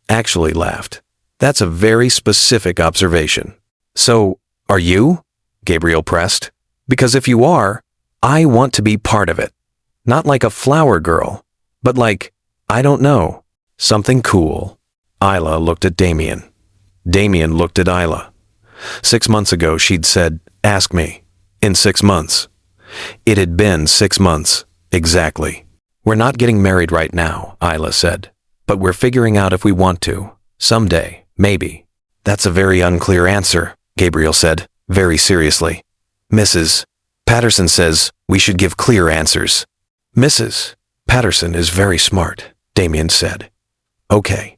Actually laughed. That's a very specific observation. So, are you? Gabriel pressed. Because if you are, I want to be part of it. Not like a flower girl, but like, I don't know, something cool. Isla looked at Damien. Damien looked at Isla. 6 months ago, she'd said, ask me. In 6 months. It had been 6 months, exactly. We're not getting married right now, Isla said. But we're figuring out if we want to. Someday, maybe. That's a very unclear answer, Gabriel said, very seriously. Mrs. Patterson says we should give clear answers. Mrs. Patterson is very smart, Damien said. Okay.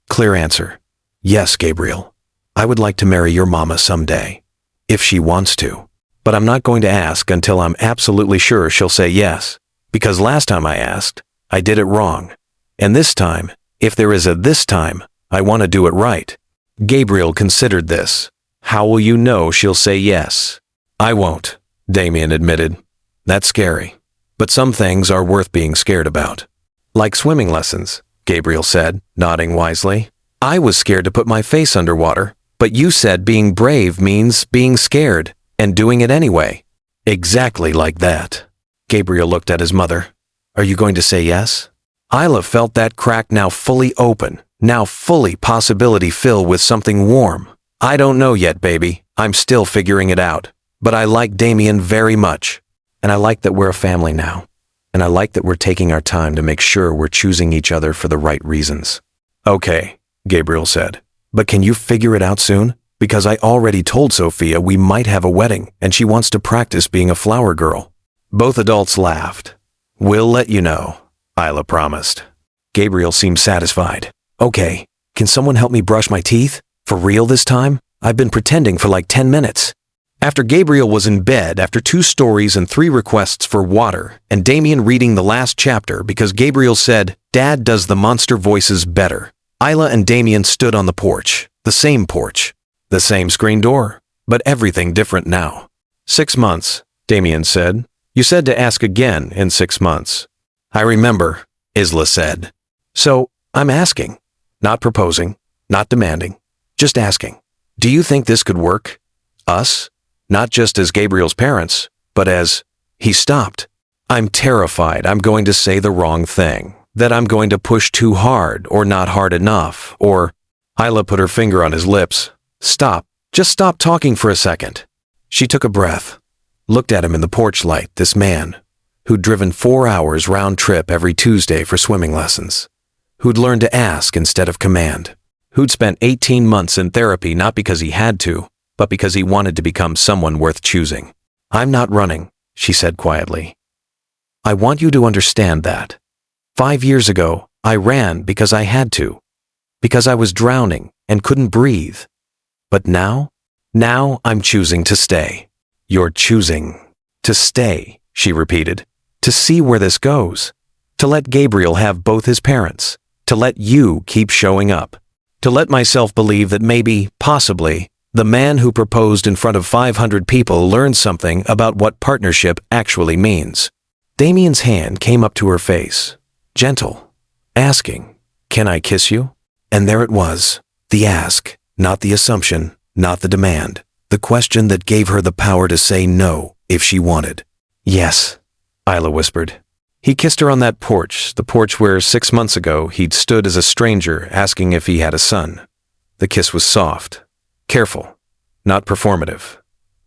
Clear answer. Yes, Gabriel. I would like to marry your mama someday. If she wants to. But I'm not going to ask until I'm absolutely sure she'll say yes. Because last time I asked, I did it wrong. And this time, if there is a this time, I want to do it right. Gabriel considered this. How will you know she'll say yes? I won't, Damien admitted. That's scary. But some things are worth being scared about. Like swimming lessons, Gabriel said, nodding wisely. I was scared to put my face underwater, but you said being brave means being scared and doing it anyway. Exactly like that. Gabriel looked at his mother. Are you going to say yes? Isla felt that crack now fully open, now fully possibility-filled with something warm. I don't know yet, baby. I'm still figuring it out. But I like Damien very much. And I like that we're a family now. And I like that we're taking our time to make sure we're choosing each other for the right reasons. Okay, Gabriel said. But can you figure it out soon? Because I already told Sophia we might have a wedding and she wants to practice being a flower girl. Both adults laughed. We'll let you know, Isla promised. Gabriel seemed satisfied. Okay, can someone help me brush my teeth? For real this time? I've been pretending for like 10 minutes. After Gabriel was in bed after 2 stories and 3 requests for water, and Damien reading the last chapter because Gabriel said, "Dad does the monster voices better," Isla and Damien stood on the porch, the same screen door, but everything different now. 6 months, Damien said. You said to ask again in 6 months. I remember, Isla said. So, I'm asking. Not proposing, not demanding, just asking. Do you think this could work? Us? Not just as Gabriel's parents, but as... He stopped. I'm terrified I'm going to say the wrong thing, that I'm going to push too hard or not hard enough, or... Isla put her finger on his lips. Stop. Just stop talking for a second. She took a breath, looked at him in the porch light, this man, who'd driven 4 hours round trip every Tuesday for swimming lessons, who'd learned to ask instead of command, who'd spent 18 months in therapy not because he had to, but because he wanted to become someone worth choosing. I'm not running, she said quietly. I want you to understand that. 5 years ago, I ran because I had to, because I was drowning and couldn't breathe. But now I'm choosing to stay. You're choosing to stay, she repeated, to see where this goes, to let Gabriel have both his parents, to let you keep showing up, to let myself believe that maybe, possibly, the man who proposed in front of 500 people learned something about what partnership actually means. Damien's hand came up to her face, gentle, asking, "Can I kiss you?" And there it was, the ask, not the assumption, not the demand, the question that gave her the power to say no if she wanted. Yes, Isla whispered. He kissed her on that porch, the porch where 6 months ago he'd stood as a stranger asking if he had a son. The kiss was soft, careful, not performative,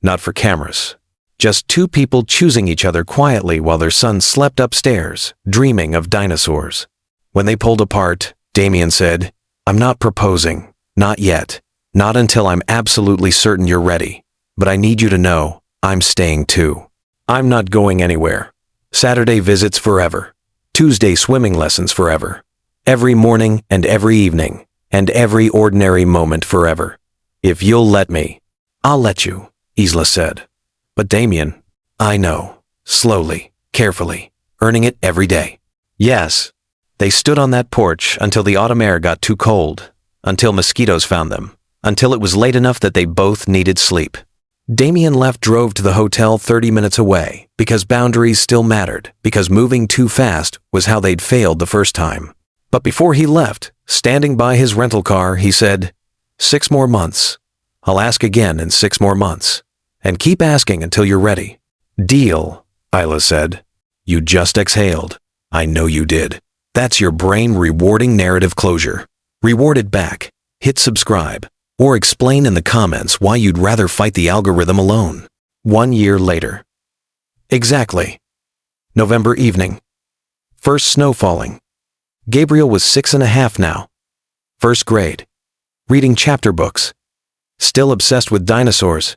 not for cameras. Just 2 people choosing each other quietly while their son slept upstairs, dreaming of dinosaurs. When they pulled apart, Damien said, I'm not proposing, not yet, not until I'm absolutely certain you're ready. But I need you to know, I'm staying too. I'm not going anywhere. Saturday visits forever. Tuesday swimming lessons forever. Every morning and every evening, and every ordinary moment forever. If you'll let me, I'll let you, Isla said. But Damien, I know, slowly, carefully, earning it every day. Yes. They stood on that porch until the autumn air got too cold, until mosquitoes found them, until it was late enough that they both needed sleep. Damien drove to the hotel 30 minutes away, because boundaries still mattered, because moving too fast was how they'd failed the first time. But before he left, standing by his rental car, he said, 6 more months. I'll ask again in 6 more months. And keep asking until you're ready. Deal, Isla said. You just exhaled. I know you did. That's your brain rewarding narrative closure. Reward it back. Hit subscribe. Or explain in the comments why you'd rather fight the algorithm alone. 1 year later. Exactly. November evening. First snow falling. Gabriel was 6.5 now. First grade. Reading chapter books. Still obsessed with dinosaurs.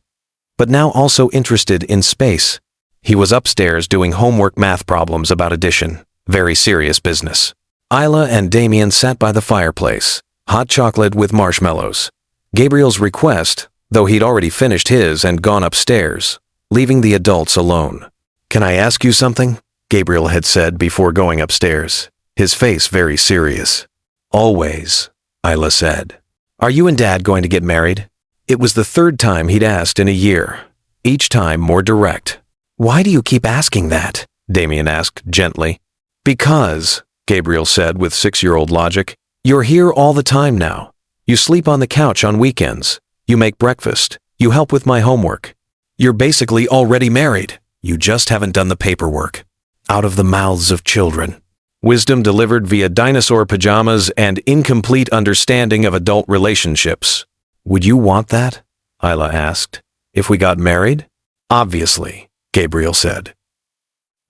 But now also interested in space. He was upstairs doing homework math problems about addition. Very serious business. Isla and Damien sat by the fireplace. Hot chocolate with marshmallows. Gabriel's request, though he'd already finished his and gone upstairs, leaving the adults alone. Can I ask you something? Gabriel had said before going upstairs, his face very serious. Always, Isla said. Are you and Dad going to get married? It was the 3rd time he'd asked in a year, each time more direct. Why do you keep asking that? Damien asked gently. Because, Gabriel said with 6-year-old logic, you're here all the time now. You sleep on the couch on weekends. You make breakfast. You help with my homework. You're basically already married. You just haven't done the paperwork. Out of the mouths of children. Wisdom delivered via dinosaur pajamas and incomplete understanding of adult relationships. Would you want that? Isla asked. If we got married? Obviously, Gabriel said.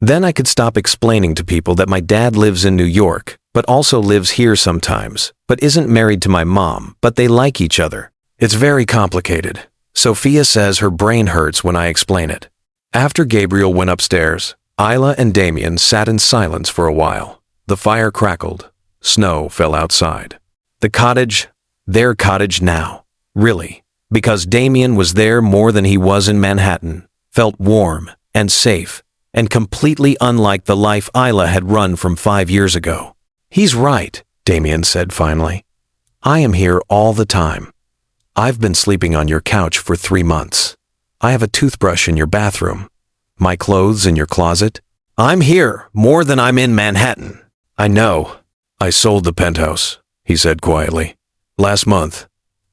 Then I could stop explaining to people that my dad lives in New York, but also lives here sometimes, but isn't married to my mom, but they like each other. It's very complicated. Sophia says her brain hurts when I explain it. After Gabriel went upstairs, Isla and Damien sat in silence for a while. The fire crackled. Snow fell outside. The cottage, their cottage now. Really, Because Damien was there more than he was in Manhattan, felt warm and safe, and completely unlike the life Isla had run from 5 years ago. "He's right," Damien said finally. "I am here all the time. I've been sleeping on your couch for 3 months. I have a toothbrush in your bathroom. My clothes in your closet. I'm here more than I'm in Manhattan." "I know. I sold the penthouse," he said quietly. "Last month.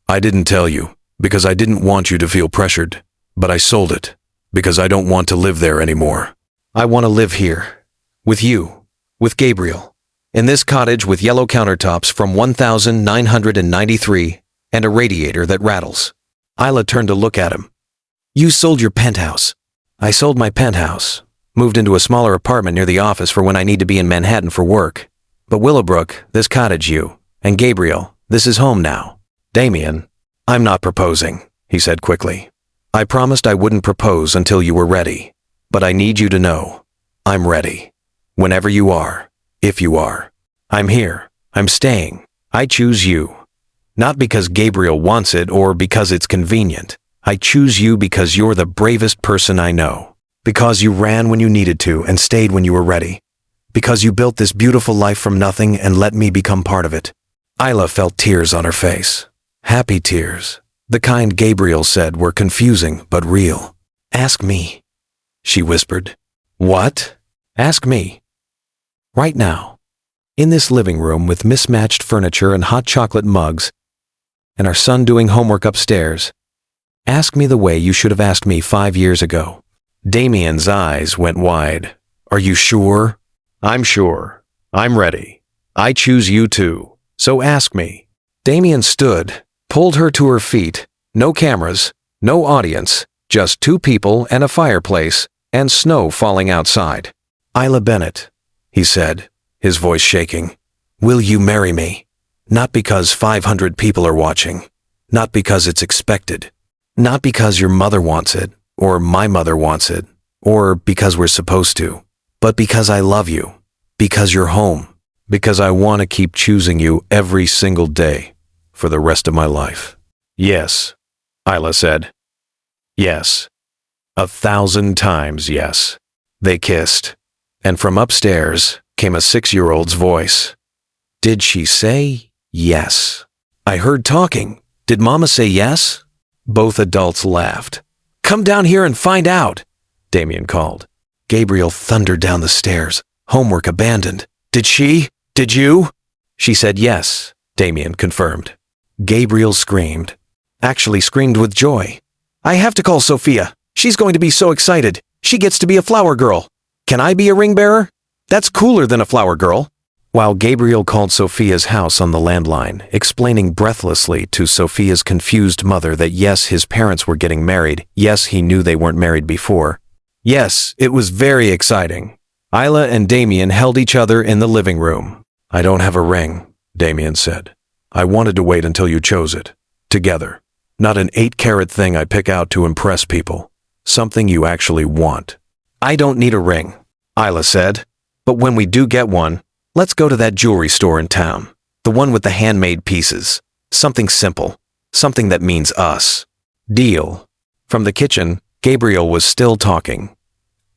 I didn't tell you, because I didn't want you to feel pressured. But I sold it, because I don't want to live there anymore. I want to live here. With you. With Gabriel. In this cottage with yellow countertops from 1993 and a radiator that rattles." Isla turned to look at him. "You sold your penthouse." "I sold my penthouse. Moved into a smaller apartment near the office for when I need to be in Manhattan for work. But Willowbrook, this cottage, you, and Gabriel, this is home now." "Damien, I'm not proposing," he said quickly. "I promised I wouldn't propose until you were ready. But I need you to know, I'm ready. Whenever you are, if you are. I'm here. I'm staying. I choose you. Not because Gabriel wants it or because it's convenient. I choose you because you're the bravest person I know. Because you ran when you needed to and stayed when you were ready. Because you built this beautiful life from nothing and let me become part of it." Isla felt tears on her face. Happy tears. The kind Gabriel said were confusing but real. "Ask me," she whispered. "What?" "Ask me. Right now. In this living room with mismatched furniture and hot chocolate mugs, and our son doing homework upstairs. Ask me the way you should have asked me 5 years ago." Damien's eyes went wide. "Are you sure?" "I'm sure. I'm ready. I choose you too. So ask me." Damien stood, pulled her to her feet. No cameras, no audience, just 2 people and a fireplace and snow falling outside. "Isla Bennett," he said, his voice shaking. "Will you marry me? Not because 500 people are watching. Not because it's expected. Not because your mother wants it, or my mother wants it, or because we're supposed to. But because I love you. Because you're home. Because I want to keep choosing you every single day for the rest of my life." "Yes," Isla said. "Yes. 1,000 times yes." They kissed, and from upstairs came a 6-year-old's voice. "Did she say yes?" "I heard talking. Did Mama say yes?" Both adults laughed. "Come down here and find out," Damien called. Gabriel thundered down the stairs, homework abandoned. "Did she? Did you?" "She said yes," Damien confirmed. Gabriel screamed. Actually screamed with joy. "I have to call Sophia. She's going to be so excited. She gets to be a flower girl. Can I be a ring bearer? That's cooler than a flower girl." While Gabriel called Sophia's house on the landline, explaining breathlessly to Sophia's confused mother that yes, his parents were getting married, yes, he knew they weren't married before. Yes, it was very exciting. Isla and Damien held each other in the living room. "I don't have a ring," Damien said. "I wanted to wait until you chose it. Together. Not an 8-carat thing I pick out to impress people. Something you actually want." "I don't need a ring," Isla said. "But when we do get one, let's go to that jewelry store in town. The one with the handmade pieces. Something simple. Something that means us." "Deal." From the kitchen, Gabriel was still talking.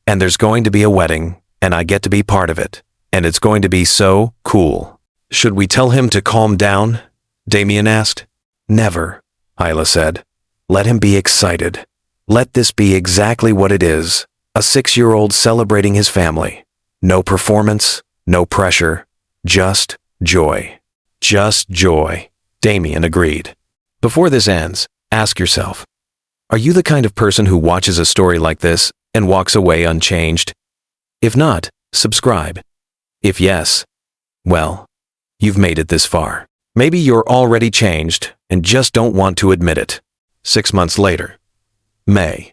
"And there's going to be a wedding, and I get to be part of it. And it's going to be so cool." "Should we tell him to calm down?" Damien asked. "Never," Isla said. "Let him be excited. Let this be exactly what it is. A 6-year-old celebrating his family. No performance. No pressure, just joy." "Just joy," Damien agreed. Before this ends, ask yourself, are you the kind of person who watches a story like this and walks away unchanged? If not, subscribe. If yes, well, you've made it this far. Maybe you're already changed and just don't want to admit it. 6 months later. May.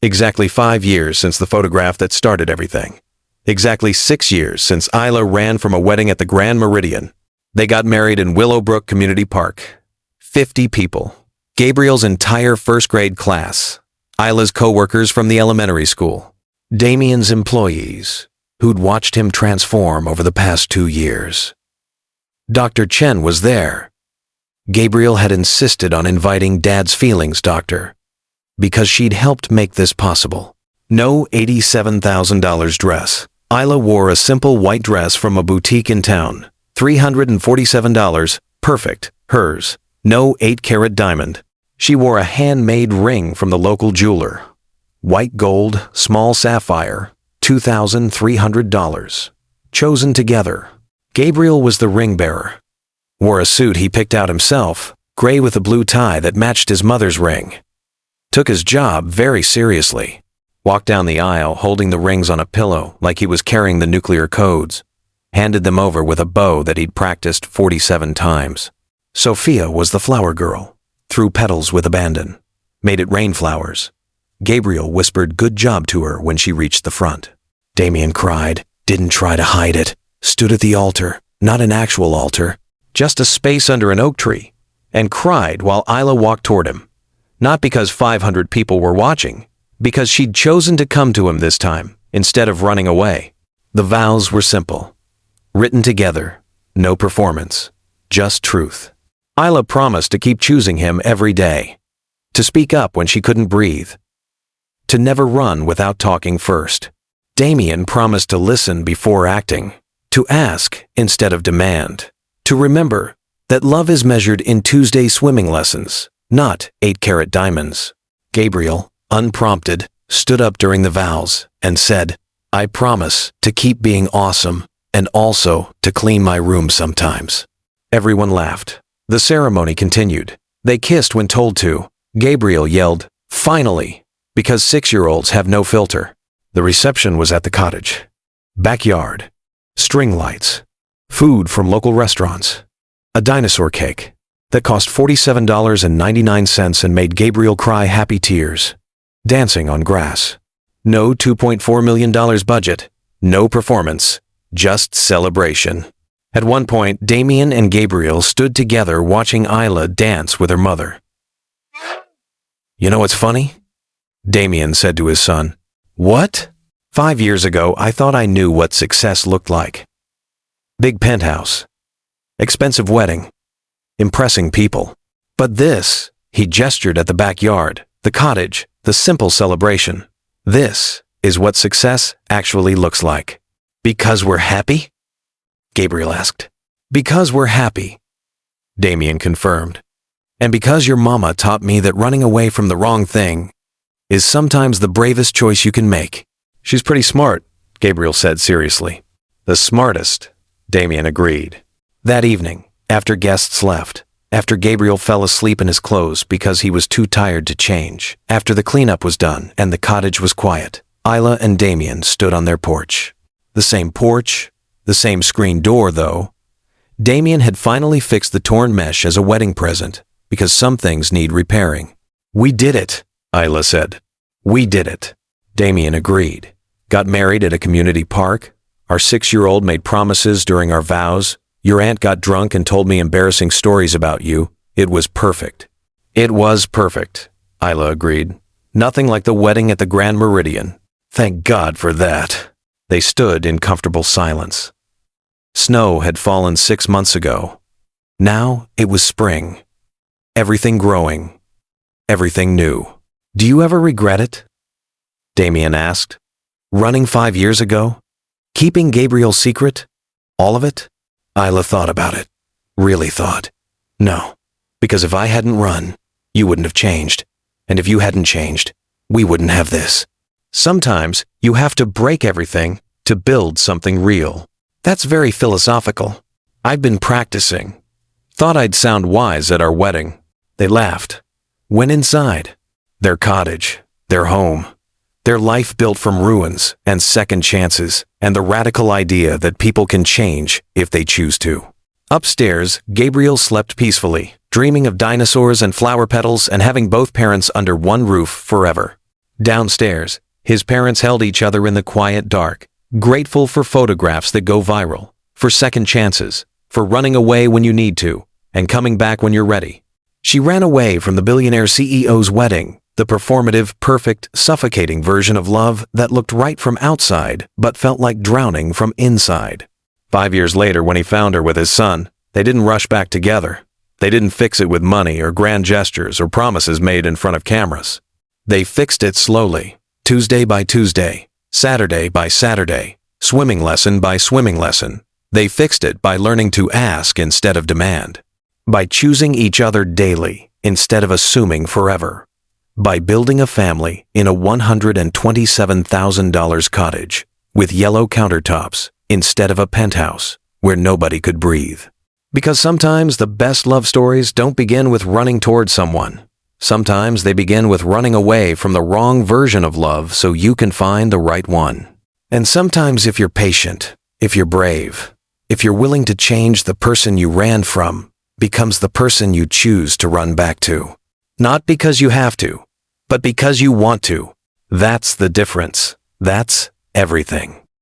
Exactly 5 years since the photograph that started everything. Exactly 6 years since Isla ran from a wedding at the Grand Meridian. They got married in Willowbrook Community Park. 50 people. Gabriel's entire first-grade class. Isla's co-workers from the elementary school. Damien's employees, who'd watched him transform over the past 2 years. Dr. Chen was there. Gabriel had insisted on inviting Dad's feelings doctor because she'd helped make this possible. No $87,000 dress. Isla wore a simple white dress from a boutique in town. $347, perfect, hers. No 8-carat diamond. She wore a handmade ring from the local jeweler. White gold, small sapphire, $2,300. Chosen together. Gabriel was the ring bearer. Wore a suit he picked out himself, gray with a blue tie that matched his mother's ring. Took his job very seriously. Walked down the aisle holding the rings on a pillow like he was carrying the nuclear codes. Handed them over with a bow that he'd practiced 47 times. Sophia was the flower girl. Threw petals with abandon. Made it rain flowers. Gabriel whispered good job to her when she reached the front. Damien cried, didn't try to hide it. Stood at the altar, not an actual altar, just a space under an oak tree, and cried while Isla walked toward him. Not because 500 people were watching, because she'd chosen to come to him this time, instead of running away. The vows were simple. Written together, no performance, just truth. Isla promised to keep choosing him every day. To speak up when she couldn't breathe. To never run without talking first. Damien promised to listen before acting. To ask instead of demand. To remember that love is measured in Tuesday swimming lessons, not 8-carat diamonds. Gabriel, unprompted, stood up during the vows and said, I promise to keep being awesome and also to clean my room sometimes. Everyone laughed. The ceremony continued. They kissed when told to. Gabriel yelled, finally, because 6-year-olds have no filter. The reception was at the cottage. Backyard. String lights. Food from local restaurants. A dinosaur cake that cost $47.99 and made Gabriel cry happy tears. Dancing on grass. No $2.4 million budget. No performance. Just celebration. At one point, Damien and Gabriel stood together watching Isla dance with her mother. You know what's funny? Damien said to his son. What? 5 years ago, I thought I knew what success looked like. Big penthouse. Expensive wedding. Impressing people. But this, he gestured at the backyard, the cottage, the simple celebration. This is what success actually looks like. Because we're happy? Gabriel asked. Because we're happy, Damien confirmed. And because your mama taught me that running away from the wrong thing is sometimes the bravest choice you can make. She's pretty smart, Gabriel said seriously. The smartest, Damien agreed. That evening, after guests left, after Gabriel fell asleep in his clothes because he was too tired to change, after the cleanup was done and the cottage was quiet, Isla and Damien stood on their porch. The same porch, the same screen door, though. Damien had finally fixed the torn mesh as a wedding present because some things need repairing. We did it, Isla said. We did it. Damien agreed. Got married at a community park. Our 6-year-old made promises during our vows. Your aunt got drunk and told me embarrassing stories about you. It was perfect. It was perfect, Isla agreed. Nothing like the wedding at the Grand Meridian. Thank God for that. They stood in comfortable silence. Snow had fallen 6 months ago. Now it was spring. Everything growing. Everything new. Do you ever regret it? Damien asked. Running 5 years ago? Keeping Gabriel's secret? All of it? Isla thought about it. Really thought. No, because if I hadn't run, you wouldn't have changed. And if you hadn't changed, we wouldn't have this. Sometimes you have to break everything to build something real. That's very philosophical. I've been practicing. Thought I'd sound wise at our wedding. They laughed. Went inside. Their cottage, their home, their life built from ruins and second chances, and the radical idea that people can change if they choose to. Upstairs, Gabriel slept peacefully, dreaming of dinosaurs and flower petals and having both parents under one roof forever. Downstairs, his parents held each other in the quiet dark, grateful for photographs that go viral, for second chances, for running away when you need to, and coming back when you're ready. She ran away from the billionaire CEO's wedding, the performative, perfect, suffocating version of love that looked right from outside but felt like drowning from inside. 5 years later, when he found her with his son, they didn't rush back together. They didn't fix it with money or grand gestures or promises made in front of cameras. They fixed it slowly, Tuesday by Tuesday, Saturday by Saturday, swimming lesson by swimming lesson. They fixed it by learning to ask instead of demand, by choosing each other daily instead of assuming forever, by building a family in a $127,000 cottage with yellow countertops instead of a penthouse where nobody could breathe. Because sometimes the best love stories don't begin with running toward someone. Sometimes they begin with running away from the wrong version of love so you can find the right one. And sometimes if you're patient, if you're brave, if you're willing to change, the person you ran from becomes the person you choose to run back to. Not because you have to, but because you want to. That's the difference. That's everything.